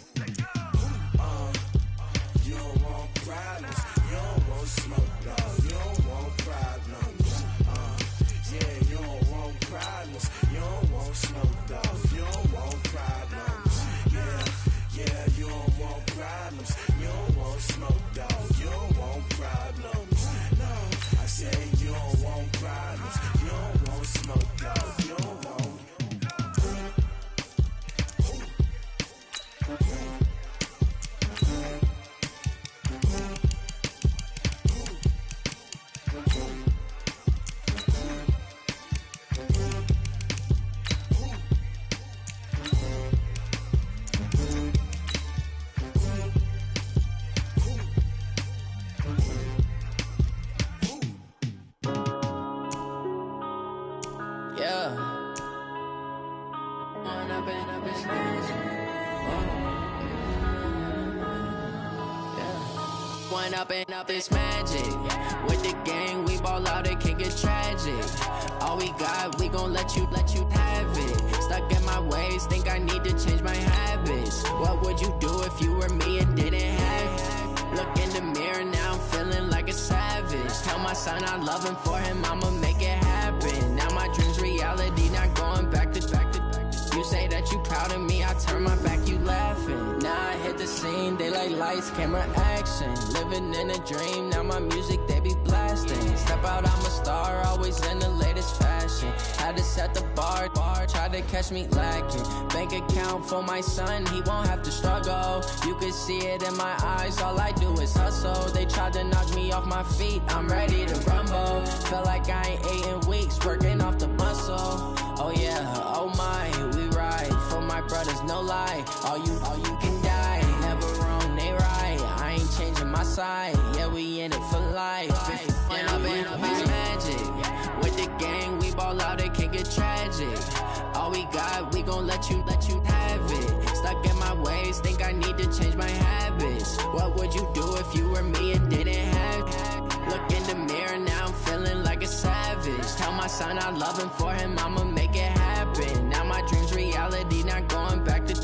You don't want problems, you don't want smoke, dog. You don't want problems. Yeah, you don't want problems, you don't want smoke, dog. You don't want problems. Yeah, you don't want problems, you don't want smoke, dog. You don't want problems. No, I say you don't want problems, you don't want smoke, dog. You don't want. Up this magic. With the gang, we ball out, it can get tragic. All we got, we gon' let you have it. Stuck in my ways, think I need to change my habits. What would you do if you were me and didn't have it? Look in the mirror, now I'm feeling like a savage. Tell my son I love him, for him I'ma make it happen. Now my dream's reality, not going back to. You say that you proud of me, I turn my back, you laughing. Now I hit the scene, they like lights, camera, action. Living in a dream, now my music, they be blasting. Step out, I'm a star, always in the latest fashion. Had to set the bar, try to catch me lacking. Bank account for my son, he won't have to struggle. You can see it in my eyes, all I do is hustle. They tried to knock me off my feet, I'm ready to rumble. Felt like I ain't ate in weeks, working off the muscle. Oh yeah, oh my, we ride for my brothers, no lie. All you can die, never wrong, they right. I ain't changing my side, yeah, we in it for life. When up it's magic. With the gang, we ball out, it can get tragic. All we got, we gon' let you have it. Stuck in my ways, think I need to change my habits. What would you do if you were me and didn't have it? Look in the mirror, now I'm feeling like a savage. Tell my son I love him, for him I'ma make it happen. Now my dream's reality, not going back to.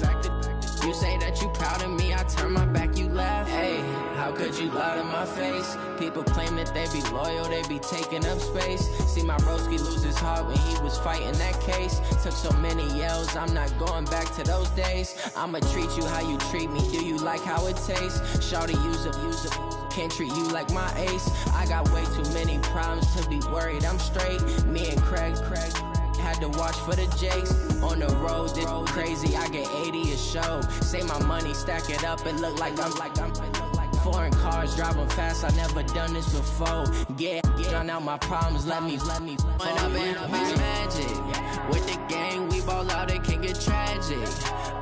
You say that you proud of me, I turn my back, you laugh. Hey, how could you lie to my face? People claim that they be loyal, they be taking up space. See my broski lose his heart when he was fighting that case. Took so many yells, I'm not going back to those days. I'ma treat you how you treat me, do you like how it tastes? Shawty, use it. Can't treat you like my ace. I got way too many problems to be worried I'm straight. Me and Craig had to watch for the jakes. On the road, this crazy, I get 80 a show. Say my money, stack it up, it look like I'm foreign cars, driving fast, I never done this before. Get drown out my problems, let me When up and up is magic. With the gang, we ball out, it can get tragic.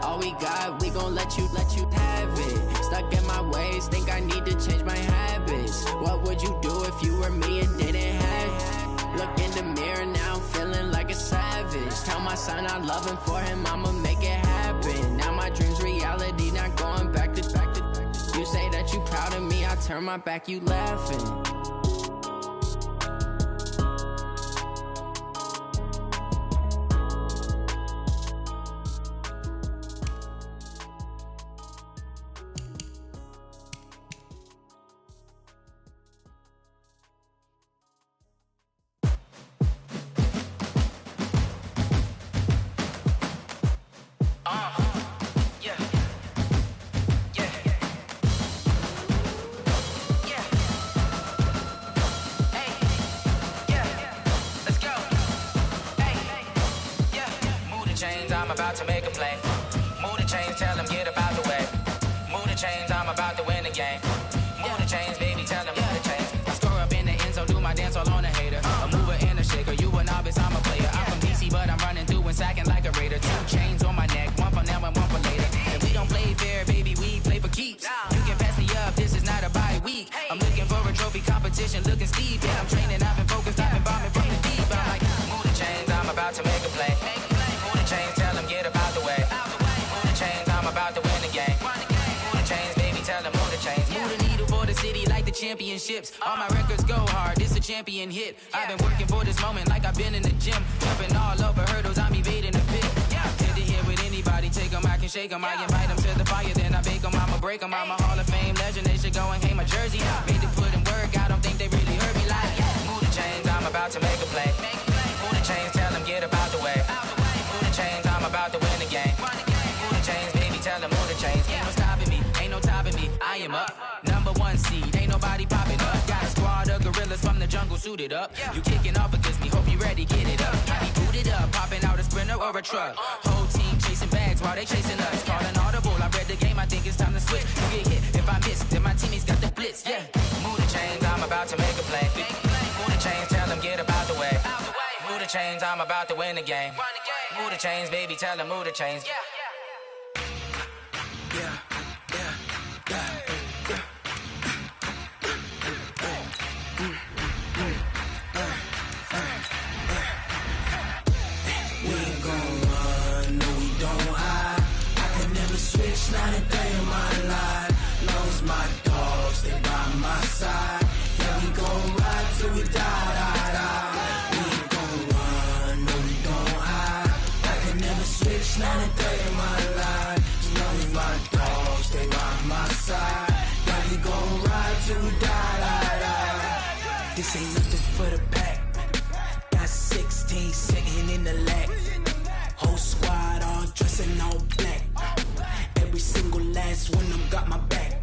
All we got, we gon' let you have it. Stuck in my ways, think I need to change my habits. What would you do if you were me and didn't have it? Look in the mirror, now I'm feeling like a savage. Tell my son I love him, for him I'ma make it happen. Now my dream's reality, not going back to. You say that you proud of me, I turn my back, you laughing. About to make a play. Move the chains, tell them get up out the way. Move the chains, I'm about to win the game. Move the chains, baby, tell them move the chains. I score up in the end zone, do my dance all on a hater. A mover and a shaker, you a novice, I'm a player. I'm from DC, but I'm running through and sacking like a raider. 2 chains on my neck, one for now and one for later. And we don't play fair, baby, we play for keeps. You can pass me up, this is not a bye week. I'm looking for a trophy competition, looking steep. Yeah, I'm training, I've been focused, I've been bombing from the deep. I'm like, move the chains, I'm about to make a play. Move the chains, tell them get up out the way. Move the chains, I'm about to win the game. Move the chains, baby, tell them move the chains. Move the needle for the city like the championships. All my records go hard, this a champion hit. I've been working for this moment like I've been in the gym. Jumping all over hurdles, I'm evading the pit. Head to head with anybody, take them, I can shake them. I invite them to the fire, then I bake them, I'ma break them. I'm a Hall of Fame legend, they should go and hang my jersey. Made to put in work, I don't think they really heard me like, move the chains, I'm about to make a play. Move the chains, tell them get up out the way. Move the chains, I'm about to win the game. Move the chains, baby, tell them move the chains. Ain't no stopping me, ain't no topping me. I am up, #1 seed, ain't nobody popping up. Got a squad of gorillas from the jungle suited up. You kicking off against me, hope you ready, get it up. I be booted up, popping out a Sprinter or a truck. Whole team chasing bags while they chasing us. Calling audible, I read the game, I think it's time to switch. You get hit if I miss, then my teammates got the blitz, yeah. Move the chains, I'm about to make a play. Move the chains, tell them get up out the way. Move the chains, I'm about to win the game. Move the chains, baby, tell them move the chains. We ain't gon' run, no we don't hide. I can never switch, not a day in my life. Long as my dogs stay by my side. Yeah, we gon' ride till we die. We ain't gon' run, no we don't hide. I can never switch, not a day in my life. As long as my dogs stay by my side. Yeah, we gon' ride till we die. This ain't nothing for the pack. Got 16 sitting in the lap. Whole squad all dressing all black. Every single last one of them got my back.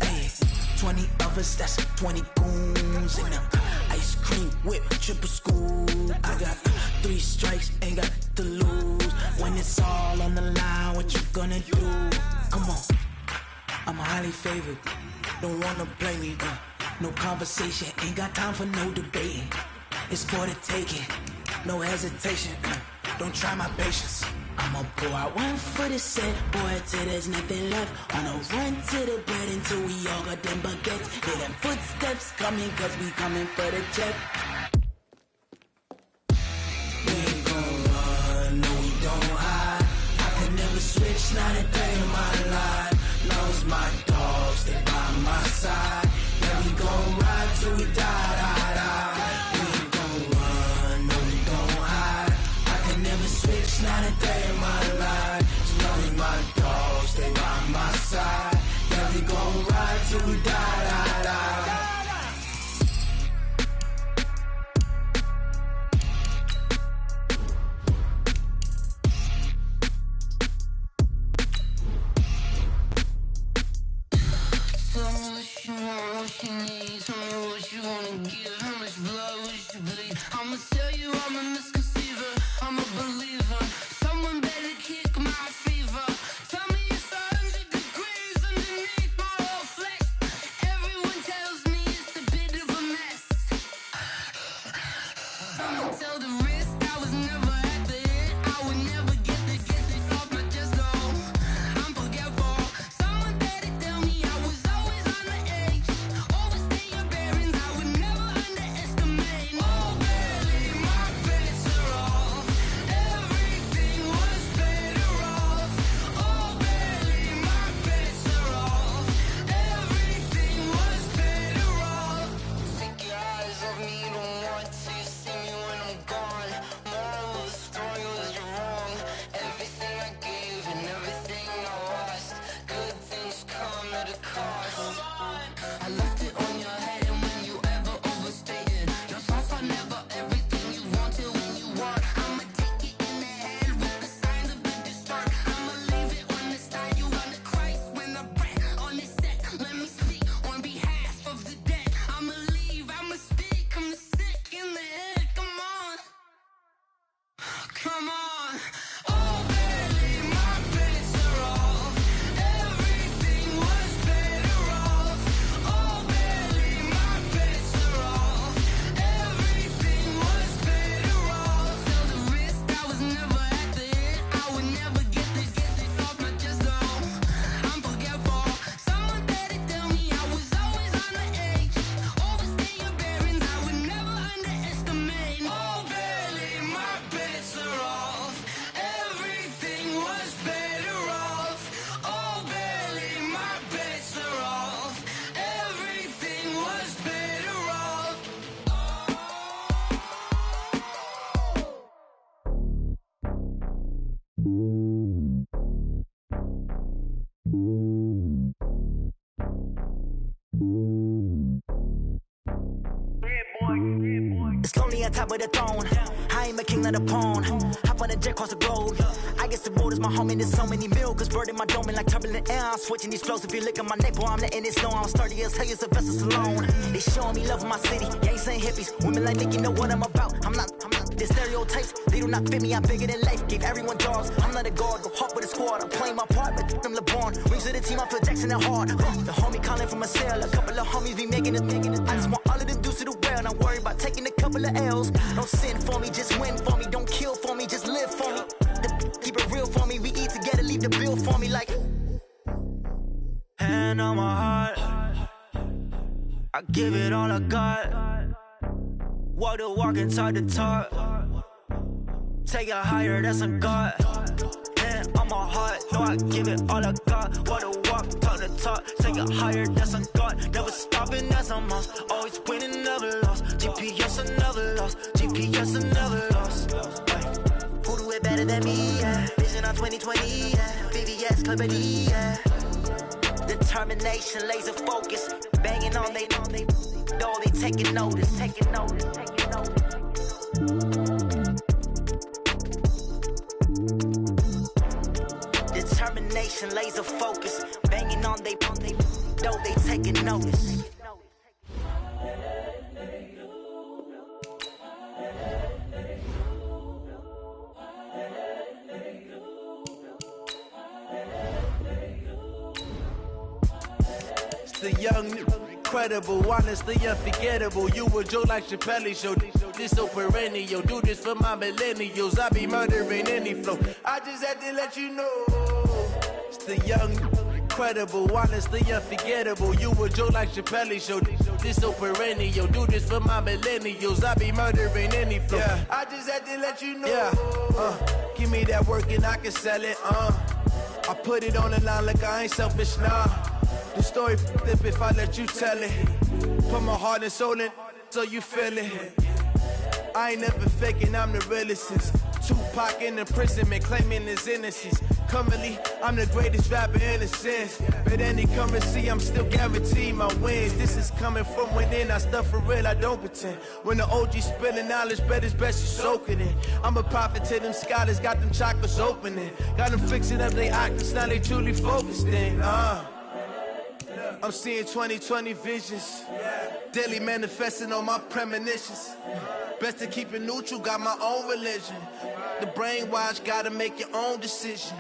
Hey, 20 of us, that's 20 goons. And ice cream whip, triple scoop. I got 3 strikes, ain't got to lose. When it's all on the line, what you gonna do? Come on, I'm highly favored. Don't wanna play me, no conversation, ain't got time for no debating. It's for the taking, no hesitation. Don't try my patience. I'ma pour out one for the set, boy, till there's nothing left. On a run to the bread until we all got them baguettes. Hear them footsteps coming, cause we coming for the check. We ain't gon' run, no we don't hide. I can never switch, not a day in my life. Long as my dogs stay by my side. Yeah, we gon' ride till we die. We ain't gon' run, no we don't hide. I can never switch, not a day in my life. As long as my dogs stay by my side. Yeah, we gon' ride till we die. Tell me what you want, what you need. Tell me what you wanna give. How much blood would you bleed? I'ma tell you I'm in the sky. It's lonely on top of the throne. I ain't a king of the pawn. Hop on a jet across the globe. I guess the road is my home and there's so many milkers bird in my dome and like turbulent air. I'm switching these flows. If you look at my neck, boy, I'm letting it snow. I'm sturdy as hell, it's a vessel alone. They showing me love in my city. Gangs ain't hippies. Women like Nick, you know what I'm about. I'm not. The stereotypes, they do not fit me. I'm bigger than life. Gave everyone jobs. I'm not a guard. Go hop with a squad. I'm playing my part, but I'm LeBron. Rings of the team, I feel Jackson and hard. The homie calling from a cell. A couple of homies be making it. I just want all of them dudes to the well. Not worry about taking a couple of L's. Don't sin for me, just win for me. Don't kill for me, just live for me. Keep it real for me. We eat together, leave the bill for me like. Hand on my heart, I give it all I got. Walk the walk and talk the talk. Take it higher, that's a God. Hand on my heart, no, I give it all I got. Walk the walk, talk the talk. Take it higher, that's a God. Never stopping, that's a must. Always winning, never lost. GPS, I never lost. GPS, I never lost. Who do it better than me? Yeah. Vision on 2020, yeah. VVS, Clarity, yeah. Determination, laser focus. Banging on they know they taking notice. Determination, laser focus. Banging on they know they taking notice. The young, incredible, honestly unforgettable. You a Joe like Chappelle show. This so perennial. Do this for my millennials. I be murdering any flow. I just had to let you know. It's the young, incredible, honestly unforgettable. You a Joe like Chappelle show. This so perennial. Do this for my millennials. I be murdering any flow. Yeah. I just had to let you know. Yeah. Give me that work and I can sell it. I put it on the line like I ain't selfish, nah. The story flip if I let you tell it. Put my heart and soul in so you feel it. I ain't never faking, I'm the realest. Tupac in imprisonment, claiming his innocence. Currently, I'm the greatest rapper in a sense. But any currency, I'm still guaranteed my wins. This is coming from within, I stuff for real, I don't pretend. When the OG spilling knowledge, bet it's best you soak it in. I'm a prophet to them scholars, got them chakras opening. Got them fixing up they octaves, now they truly focused in. I'm seeing 2020 visions. Daily manifesting on my premonitions. Best to keep it neutral, got my own religion. The brainwash, gotta make your own decision.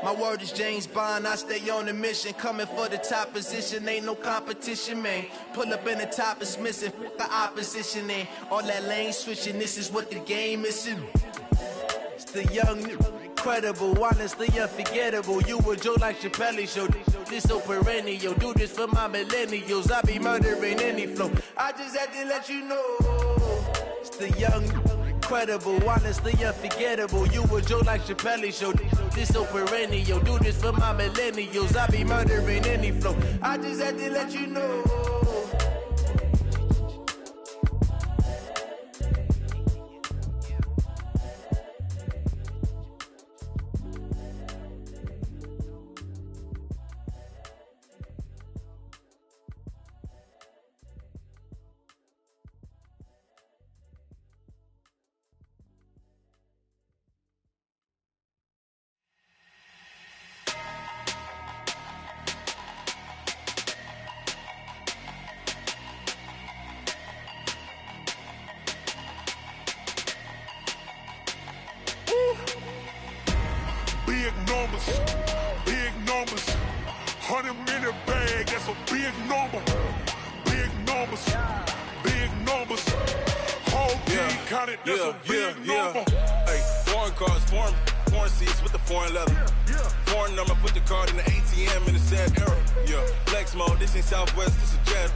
My word is James Bond, I stay on the mission. Coming for the top position, ain't no competition, man. Pull up in the top, it's missing, the opposition ain't. All that lane switching, this is what the game is. It's the young, incredible, honestly unforgettable. You a Joe like Chappelle show. This so perennial. Do this for my millennials. I be murdering any flow. I just had to let you know. It's the young, incredible, honestly unforgettable. You a Joe like Chappelle show. This so perennial. Do this for my millennials. I be murdering any flow. I just had to let you know. Big numbers, 100 minute bag, that's a big number. Big numbers, whole team counted, that's a big number. Hey, foreign cars, foreign seats with the foreign leather. Foreign number, put the card in the ATM in the sad era. Yeah, flex mode, this ain't Southwest, this a jet.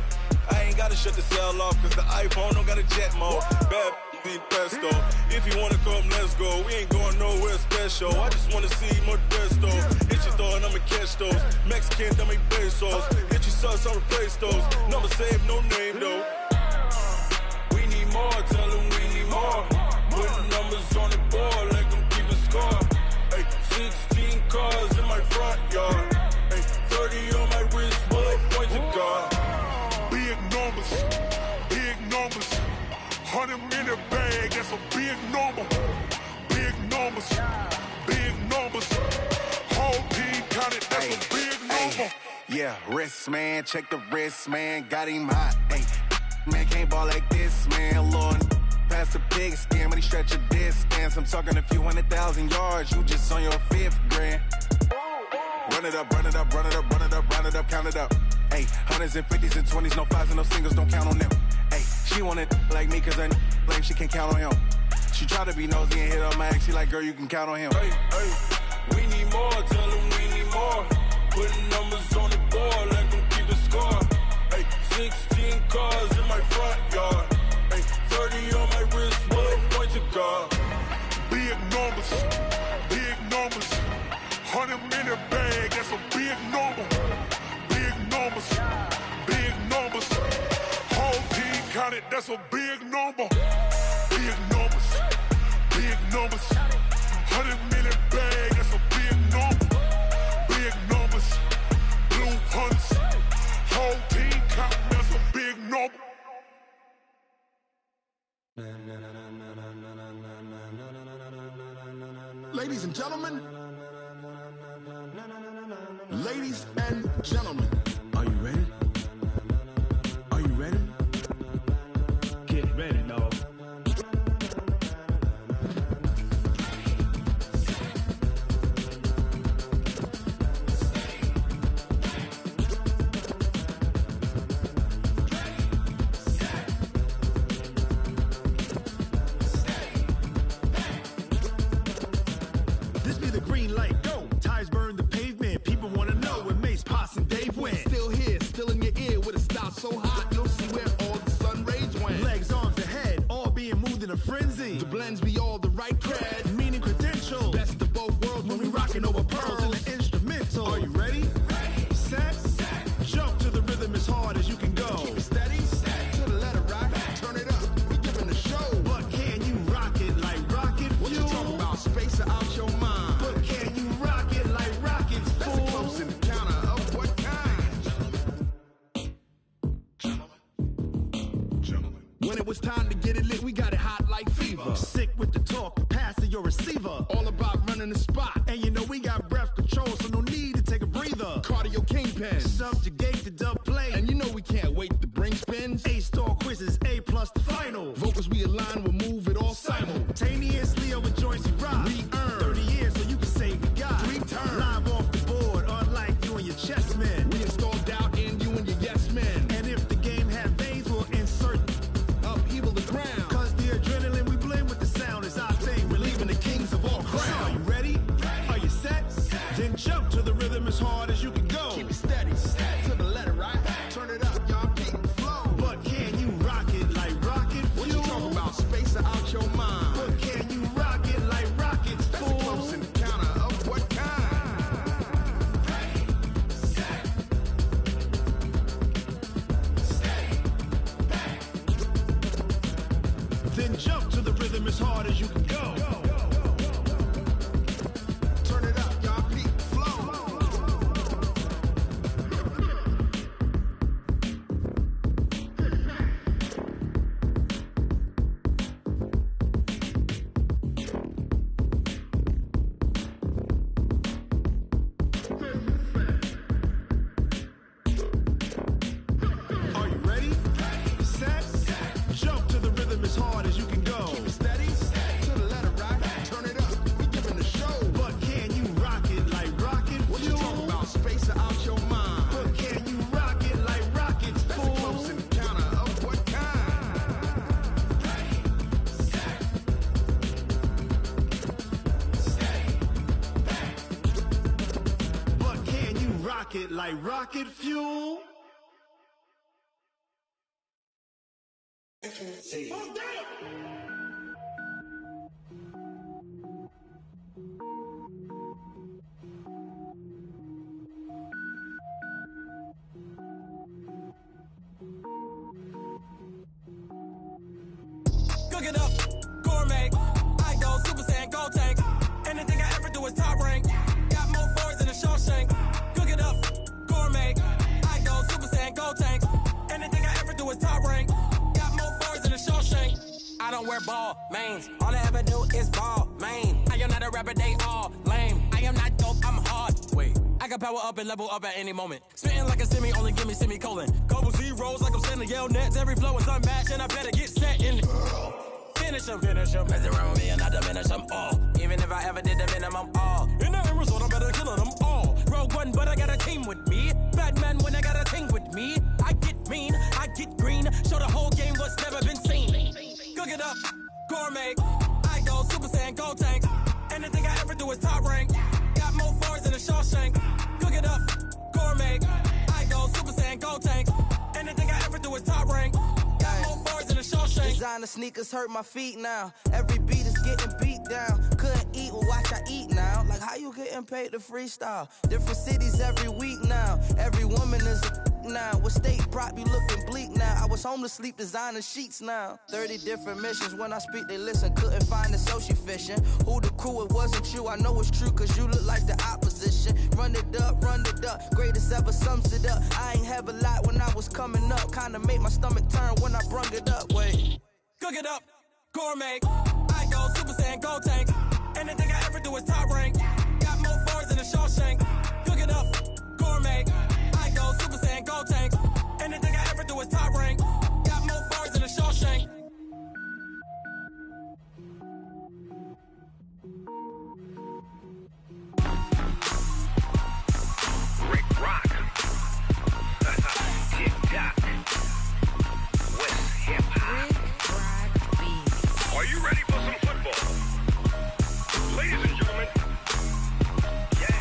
I ain't gotta shut the cell off, cause the iPhone don't got a jet mode. Bad need pesto. If you wanna come, let's go. We ain't going nowhere special. I just wanna see Modesto. Hit your thought, I'ma catch those. Mexican, that make pesos. Hit your sus, I'll replace those. Number saved, no name though. We need more, tell them we need more. Putting numbers on the board, like them keep a score. Hey, 16 cars in my front yard. Hey, 30 on my wrist, bullet point to God. 100 in the bag, that's a big number. Big numbers, big numbers. Whole team counted, that's a big number. Yeah, wrist man, check the wrist man, got him hot. Ay, man can't ball like this, man. Lord, past the pig skin, but he stretch a distance. I'm talking a few 100,000 yards, you just on your 5th grand. Run it up, run it up, run it up, run it up, run it up, count it up. Ay, hundreds and 50s and 20s, no 5s and no singles, don't count on them. Ay, she want it like me, cause I blame she can't count on him. She try to be nosy and hit up my ex, she like, girl, you can count on him. Hey, hey, we need more, tell them we need more. Putting numbers on the board, let them keep the score. Hey, 16 cars in my front yard. Hey, 30 on my wrist, bullet point to guard. Big numbers, big numbers. 100 in the bag, that's a big number. Big numbers, big numbers. Whole team counted, that's a big number. Big numbers, big numbers. 100 in the bag, that's a big number. Big numbers, blue hunts. Whole team counting, that's a big number. Ladies and gentlemen, ladies and gentlemen, are you ready? Are you ready? Get ready, dog. This be the green light, go. Tires burn the pavement. People wanna know when Mace, Potts, and Dave went. Still here, still in your ear with a style so hot, you'll see where all the sun rays went. Legs, arms, and head, all being moved in a frenzy. The blends be all the right cred, meaning credentials. Best of both worlds when we rockin' over pearls in the instrumental. Are you ready? Ready. Set. Jump to the rhythm as hard as you can go. Keep it steady. To the letter right. Turn it up. We giving the show. But can you rock it like rocket fuel? What you talking about? Space out your mind. But can you rock it like rockets, fool? That's a close encounter of what kind? Gentlemen. When it was time to get it lit, we got it hot like fever. Sick with the talk, passing your receiver. All about running the spot. And you know we got breath control, so no need to take a breather. Cardio kingpin, subjugate the dub play. And you know we can't wait to bring spins. A-star quizzes, A+ the final. Vocals we align, we'll move it all simultaneously over joints we rock. We earn 30 years, so you can say we got 3 turns. Live off the board, unlike you and your chess men. We install doubt in you and your yes men. And if the game had veins, we'll insert upheaval the ground. Cause the adrenaline we blend with the sound is our thing. Relieving the kings of all crowns. Are you ready? Are you set? Then jump to the rhythm as hard as you can go. Keep it steady. To the letter right. Turn it up, y'all keep it flow. But can you rock it like rocket fuel? What you talking about? Space out your mind. But can you rock it like rockets, fool? That's a close encounter of what kind? Ready, set, steady, back. Then jump to the rhythm as hard as you can go. Turn it up, y'all keep it flow. Are you ready? Set. Jump to the rhythm as hard as you can go. Keep it steady. To the letter right. Turn it up. We giving the show. But can you rock it like rocket fuel? What you talking about? Space out your mind. But can you rock it like rockets, fool? That's a close encounter of what kind? Ready, set, steady, back. But can you rock it like rocket fuel? Cook it up, gourmet. I go Super Saiyan, gold tank. Anything I ever do is top rank. Got more boys than a Shawshank. Cook it up, gourmet. I go Super Saiyan, gold tank. Anything I ever do is top rank. Got more boys than a Shawshank. don't wear ball mains. All I ever do is ball, man. I am not a rapper, they all lame. I am not dope, I'm hard. Wait, I can power up and level up at any moment. Spitting like a semi, only give me semicolon. Couple zeros like I'm sending yell nets. Every flow is unmatched, and I better get set in. Finish them. Mess around with me and I diminish them all. Even if I ever did the minimum, all. In the end result, I'm better killing them all. Rogue One, but I got a team with me. Batman when I got a team with me. I get mean, I get green. Show the whole game what's never been seen. Cook it up, gourmet. I go Super Saiyan, Gold Tank. Anything I ever do is top rank. Got more bars than a Shawshank. Cook it up, gourmet. I go Super Saiyan, Gold Tank. Anything I ever do is top rank. Got more bars than a Shawshank. Designer sneakers hurt my feet now. Every beat is getting beat down. Couldn't eat, well watch I eat now. Like how you getting paid to freestyle? Different cities every week now. Every woman is a now. With state prop, you looking bleak now. I was home to sleep, designer sheets now. 30 different missions. When I speak, they listen. Couldn't find it, so she fishing. Who the crew? It wasn't you. I know it's true, cause you look like the opposition. Run it up. Greatest ever sums it up. I ain't have a lot when I was coming up. Kinda made my stomach turn when I brung it up. Wait. Cook it up, gourmet. I go Super Saiyan, Gold Tank. Anything I ever do is top rank. Got more bars than a Shawshank. Cook it up, gourmet. I go Super Saiyan, Gold Tank. Anything I ever do is top rank. Got more bars than a Shawshank. Rick Rock. Tick-tock. West hip-hop. Are you ready for some football? Ladies and gentlemen. Yeah.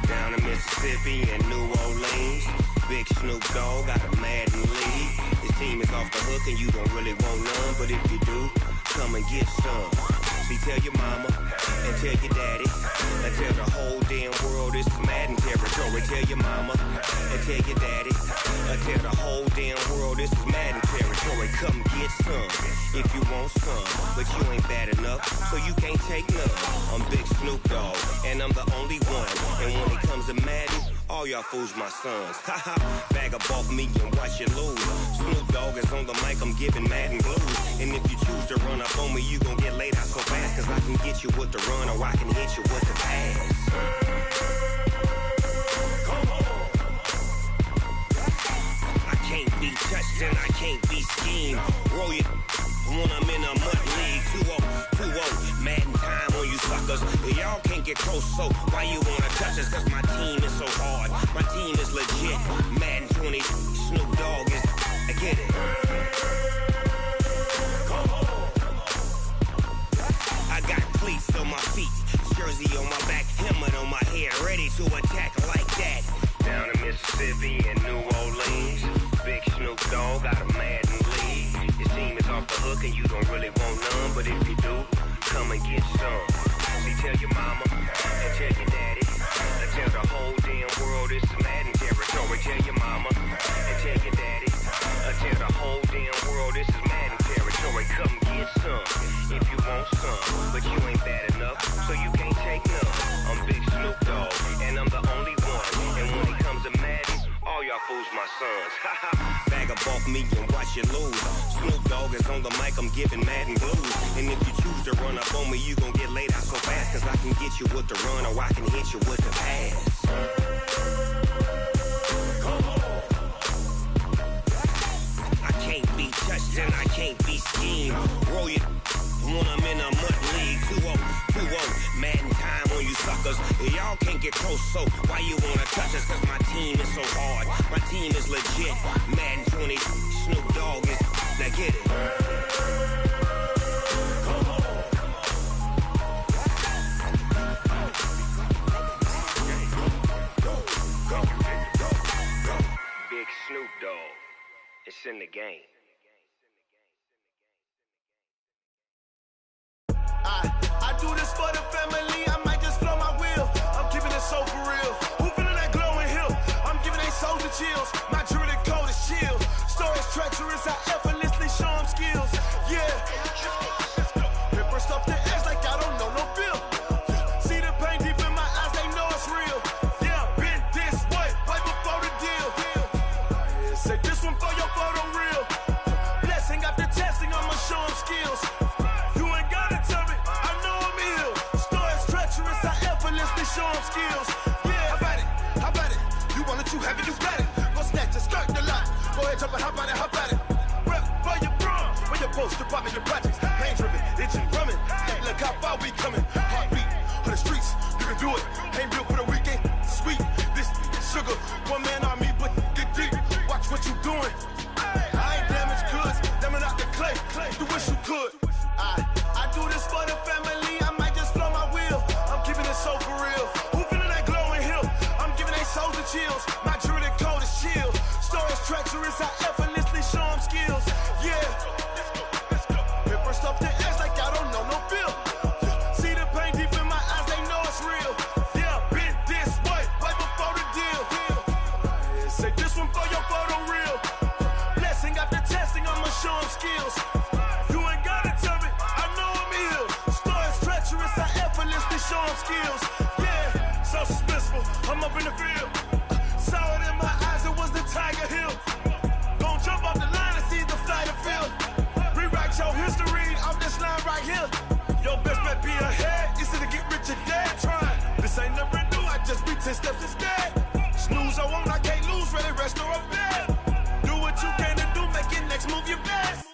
Down in Mississippi and New Orleans, Big Snoop Dogg got a Madden league. His team is off the hook and you don't really want none, but if you do, come and get some. See, tell your mama and tell your daddy and tell the whole damn world this is Madden territory. Tell your mama and tell your daddy and tell the whole damn world this is Madden territory. Come get some if you want some, but you ain't bad enough, so you can't take none. I'm Big Snoop Dogg and I'm the only one. And when it comes to Madden, all y'all fools my sons. Haha, bag up off me and watch you lose. Snoop Dogg is on the mic, I'm giving Madden blues. And if you choose to run up on me, you gon' get laid out so fast. Cause I can get you with the run or I can hit you with the pass. I can't be touched and I can't be schemed. Roll you when I'm in a mud league. 2-0, Madden time on you suckers. Y'all can't get close, so why you wanna touch us? Cause my team is so hard, my team is legit. Madden 20, Snoop Dogg is, I get it. I got cleats on my feet, jersey on my back, helmet on my head, ready to attack like that. Down in Mississippi and New Orleans, Big Snoop Dogg got a Madden league. Your team is off the hook and you don't really want none, but if you do, come and get some. See, tell your mama and tell your daddy and tell the whole damn world this is Madden territory. Tell your mama and tell your daddy and tell the whole damn world this is Madden territory. Come get some if you want some, but you ain't bad enough, so you can't take none. I'm Big Snoop Dogg and I'm the only one. And when it comes to Madden, all y'all fools my sons. Bag up off me and watch you lose. Snoop Dogg is on the mic, I'm giving Madden blues. And if you choose to run up on me, you gon' get laid out so fast. Cause I can get you with the run or I can hit you with the pass. I can't be touched and I can't be schemed. Roll you when I'm in a mud league. 2-0, Madden time on you suckers. Y'all can't get close, so why you wanna touch us? Cause my team is so hard, my team is legit. Madden 20, Snoop Dogg is, now get it. Big Snoop Dogg, it's in the game. I do this for the family, I might just blow my wheel. I'm keeping it so for real. Who feeling that glowing hill? I'm giving they souls the chills. My jewelry code is chill. Stories treacherous, I effortlessly show them skills. Yeah. Ripper stuff the edge like I don't know no feel. See the pain deep in my eyes, they know it's real. Yeah, been this way, way before the deal. you have it, you got it. Go snatch it, skirt the lot. Go ahead, jump and hop on it. Rep for your brum, for your post, your pop, and your projects. Pain driven, engine drumming. Look how far we coming. Heartbeat on the streets, you can do it. Ain't built for the weekend. Sweet, this sugar. One man army, but get deep. Watch what you doing. I ain't damaged goods, damn out the clay. You wish you could. I do this for the family. I might just blow my wheel. I'm keeping it so for real. Who feeling that glowing hill? I'm giving they souls the chills. My jewelry code is chill. Stories treacherous, I effortlessly show them skills. Yeah. Hit first off the edge like I don't know no feel. See the pain deep in my eyes, they know it's real. Yeah, been this way, way before the deal. Say this one for your photo reel. Blessing after testing, I'ma show them skills. You ain't gotta tell me, I know I'm ill. Stories treacherous, I effortlessly show them skills. Yeah, so suspenseful, I'm up in the field. Saw it in my eyes, it was the Tiger Hill. Gon' jump off the line and see the flight of field. Rewrite your history off this line right here. Your best bet be ahead, easy to get rich or dead. Trying, this ain't never new, I just be 10 steps instead. Snooze I won't, I can't lose, ready, rest or up bed. Do what you can to do, make your next move your best.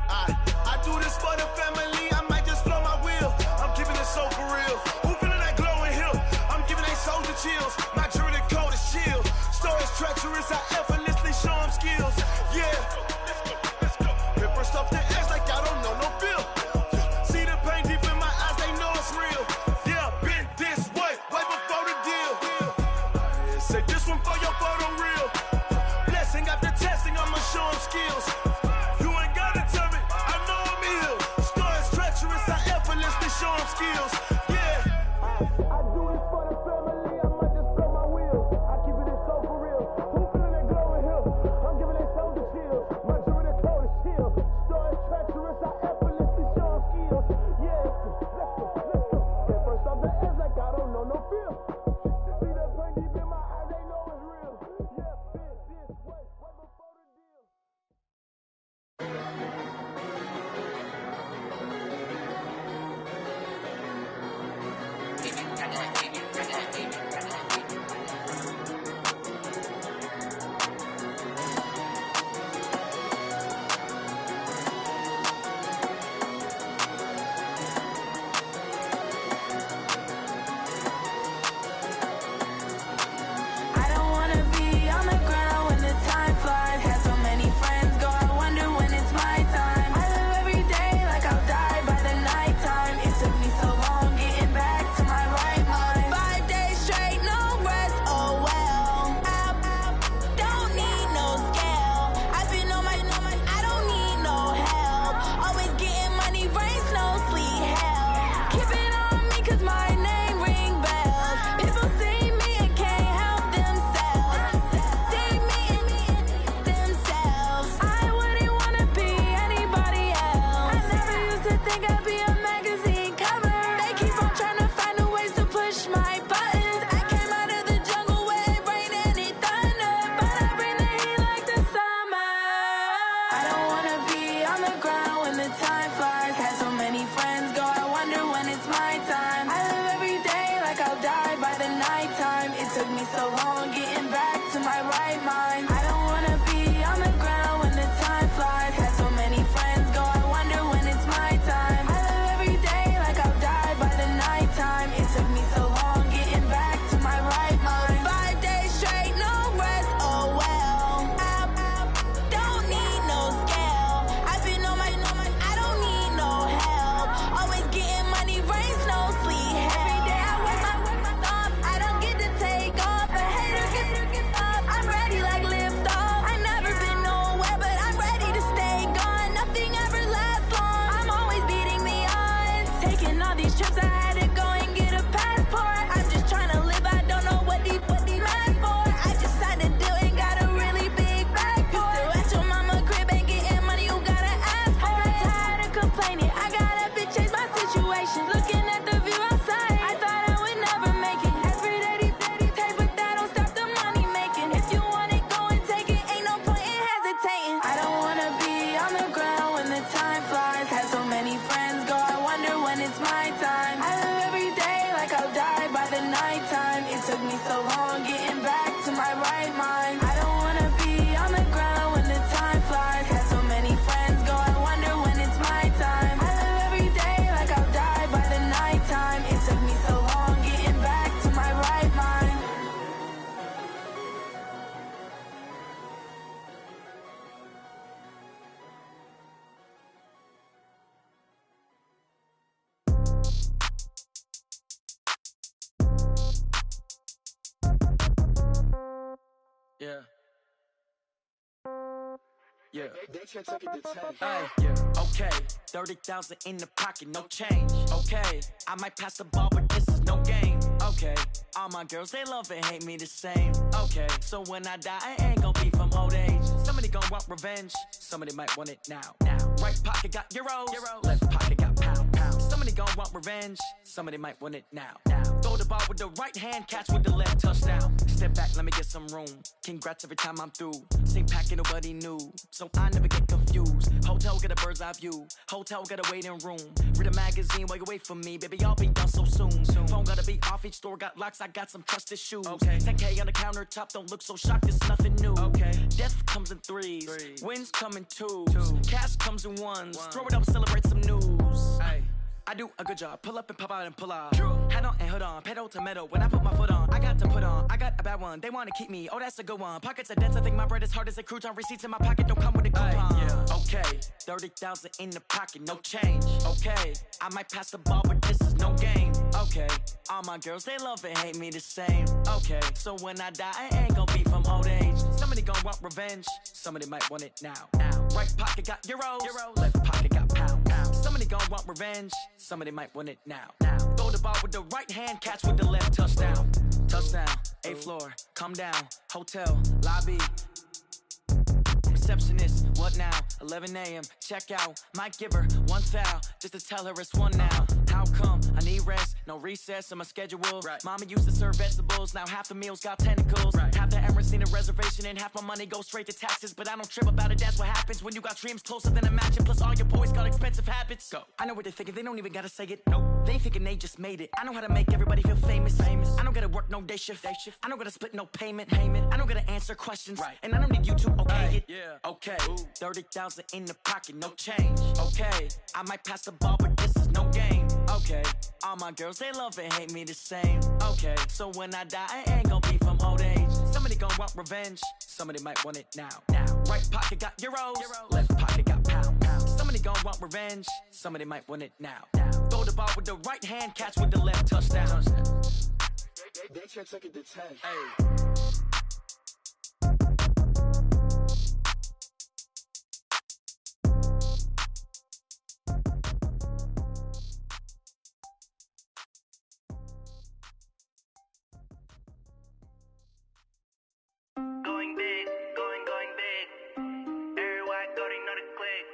I do this for the family, I might just blow my wheel. I'm keeping it so for real. Who feeling that glowing hill? I'm giving they souls the chills. My jewelry code is chill. Stories treacherous, I effortlessly show them skills. Yeah. Hit first off the edge like I don't know no feel. See the pain deep in my eyes, they know it's real. Yeah, been this way, way before the deal. Say this one for your photo reel. Blessing after testing, I'ma show them skills. You ain't gotta tell me, I know I'm ill. Stories treacherous, I effortlessly show them skills. Yeah. I do this for the family, I might just blow my wheel. I keep it so for real. Who feeling that glowing hill? I'm giving they souls the chills. My jewelry code is chill. Stories treacherous, I effortlessly show them skills. Yeah, let's go. Hit first off the edge like I don't know no feel. See that pain deep in my eyes, they know it's real. Yeah, been this way, way before the deal. I don't wanna be on the ground when the time flies. Had so many friends go, I wonder when it's my time. I live every day like I'll die by the nighttime. It took me so long getting back to my right mind. 5 days straight, no rest, oh well. Don't need no scale. I've been on my, I don't need no help. Always getting money, rain, snow, sleet, hell. Keep it on me 'cause my name ring bells. People see me and can't help themselves. See me and themselves. I wouldn't wanna be anybody else. I never used to think I'd be a magazine cover. They keep on trying to find new ways to push my buttons. I came out of the jungle where it rained and it thundered, but I bring the heat like the summer. I don't wanna be on the ground when the time flies. Had so many friends go, I wonder when it's my time. I live every day like I'll die by the nighttime. It took me so long getting back to my right mind. I don't wanna be on the ground when the time flies. Had so many friends go, I wonder when it's my time. I live every day like I'll die by the nighttime. It took me so long getting back to my right mind. 5 days straight, no rest, oh well. Don't need no scale. I've been on my, I don't need no help. Always getting money, rain, snow, sleet, hell. Every day I work my thumb, I don't get to take off. The haters get Yeah. Yeah. They can't take it to 10. Hey, yeah. Okay, 30,000 in the pocket, no change. Okay, I might pass the ball, but this is no game. Okay, all my girls, they love and hate me the same. Okay, so when I die, I ain't gon' be from old age. Somebody gon' want revenge, somebody might want it now. Right pocket got euros, left pocket got pound. Somebody gon' want revenge, somebody might want it now. Throw the ball with the right hand, catch with the left, touchdown. Step back, let me get some room. Congrats every time I'm through. Same packet, nobody knew, so I never get confused. Hotel got a bird's eye view, hotel got a waiting room. Read a magazine while you wait for me, baby, I'll be done so soon. Phone gotta be off, each store got locks, I got some trusted shoes. 10K on the countertop, don't look so shocked, it's nothing new. Death comes in threes, wins come in twos, cash comes in ones. Throw it up, celebrate some news. I do a good job, pull up and pop out and pull out. Head on and hood on, pedal to metal. When I put my foot on, I got to put on. I got a bad one, they wanna keep me, oh that's a good one. Pockets are dense, I think my bread is hard as a crouton. Receipts in my pocket don't come with a coupon. Okay, 30,000 in the pocket, no change. Okay, I might pass the ball, but this is no game. Okay, all my girls, they love and hate me the same. Okay, so when I die, I ain't gon' be from old age. Somebody gon' want revenge, somebody might want it now. Right pocket got euros, left pocket got pound. Somebody gon' want revenge, somebody might want it now. Throw the ball with the right hand, catch with the left, touchdown. Touchdown, 8th floor, come down, hotel, lobby. Receptionist, what now? 11 a.m., check out. Might give her one foul, just to tell her it's one now. How come? I need rest, no recess in my schedule. Mama used to serve vegetables, now half the meals got tentacles. Half the errands need a reservation and half my money goes straight to taxes. But I don't trip about it, that's what happens when you got dreams closer than a match. Plus all your boys got expensive habits. Go. I know what they're thinking, they don't even gotta say it. Nope. They thinking they just made it. I know how to make everybody feel famous. I don't gotta work no day shift. I don't gotta split no payment. I don't gotta answer questions. And I don't need you to okay it. Okay, 30,000 in the pocket, no change. Okay, I might pass the ball, but this is no game. Okay, all my girls, they love and hate me the same. Okay, so when I die, I ain't gon' be from old age. Somebody gon' want revenge, somebody might want it now. Right pocket got euros, left pocket got pound. Somebody gon' want revenge, somebody might want it now. Throw the ball with the right hand, catch with the left, touchdown. They can't take it to 10. Going big, going big. Everywhere I go, they know the click.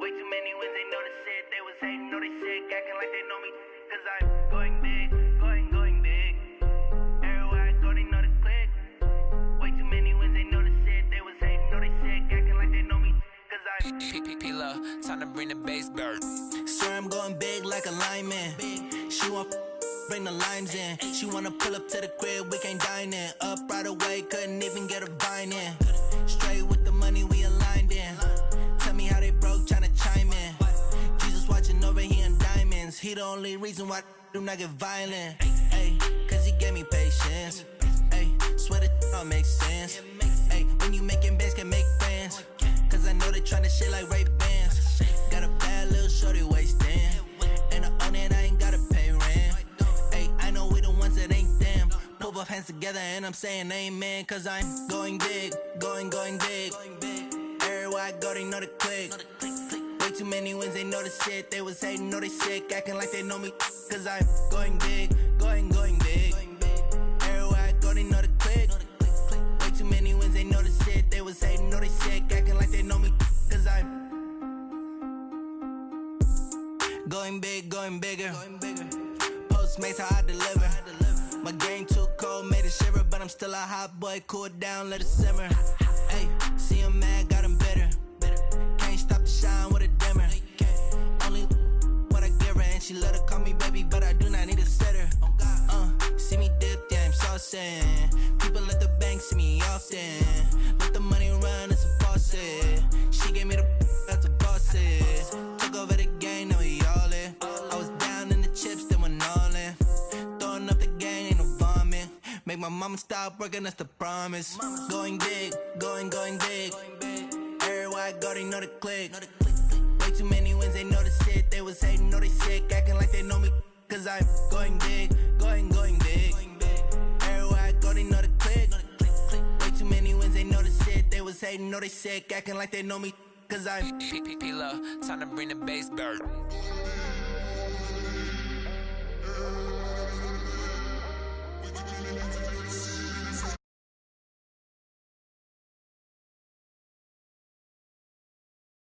Way too many wins, they know the shit. They was hating, know they sick, acting like they know me. Cause I'm going big, going big. Everywhere I go, they know the click. Way too many wins, they know the shit. They was hating, know they sick, acting like they know me. Cause I'm P-Lo, time to bring the bass bird. Swear I'm going big like a lineman. She want bring the limes in. She wanna pull up to the crib, we can't dine in. Up right away, couldn't even get a vine in. Straight with the money we aligned in. Tell me how they broke, tryna chime in. Jesus watching over here in diamonds. He the only reason why I do not get violent. Ay, cause he gave me patience. Ay, swear that all makes sense. Ay, when you making bands, can make friends. Cause I know they tryna shit like Ray Bans. Got a bad little shorty wasting. And I own it, I ain't gotta pay rent. Ay, I know we the ones that ain't them. Put both hands together and I'm saying amen. Cause I'm going big, going big. Everywhere I go, they know the click. Way too many wins, they know the shit. They was hating, know they sick, acting like they know me. Cause I'm going big, going big. Everywhere I go, they know the click. Way too many wins, they know the shit. They was hating, know they sick, acting like they know me. Cause I'm going big, going bigger. Postmates how I deliver. My game too cold, made it shiver, but I'm still a hot boy. Cool it down, let it simmer. Hey, see him mad, got him bitter. Can't stop the shine with a dimmer. Only what I give her, and she let her call me baby, but I do not need a sitter. See me dip, yeah, I'm saucing. People at the bank see me often. Let the money run, it's a faucet. She gave me the that's a boss it. Took over the game, now we all in. I was down in the chips, then went all in. Throwing up the gang, ain't no vomit. Make my mama stop working, that's the promise. Going big, going big. Everywhere I go, they know the click. Way too many wins, they know the shit. They was hating, know they sick, acting like they know me. Cause I'm going big, going big. Everywhere I go, they know the click. Way too many hating, know they sick, acting like they know me, cause I'm P-P-P-Love, time to bring the bass bird.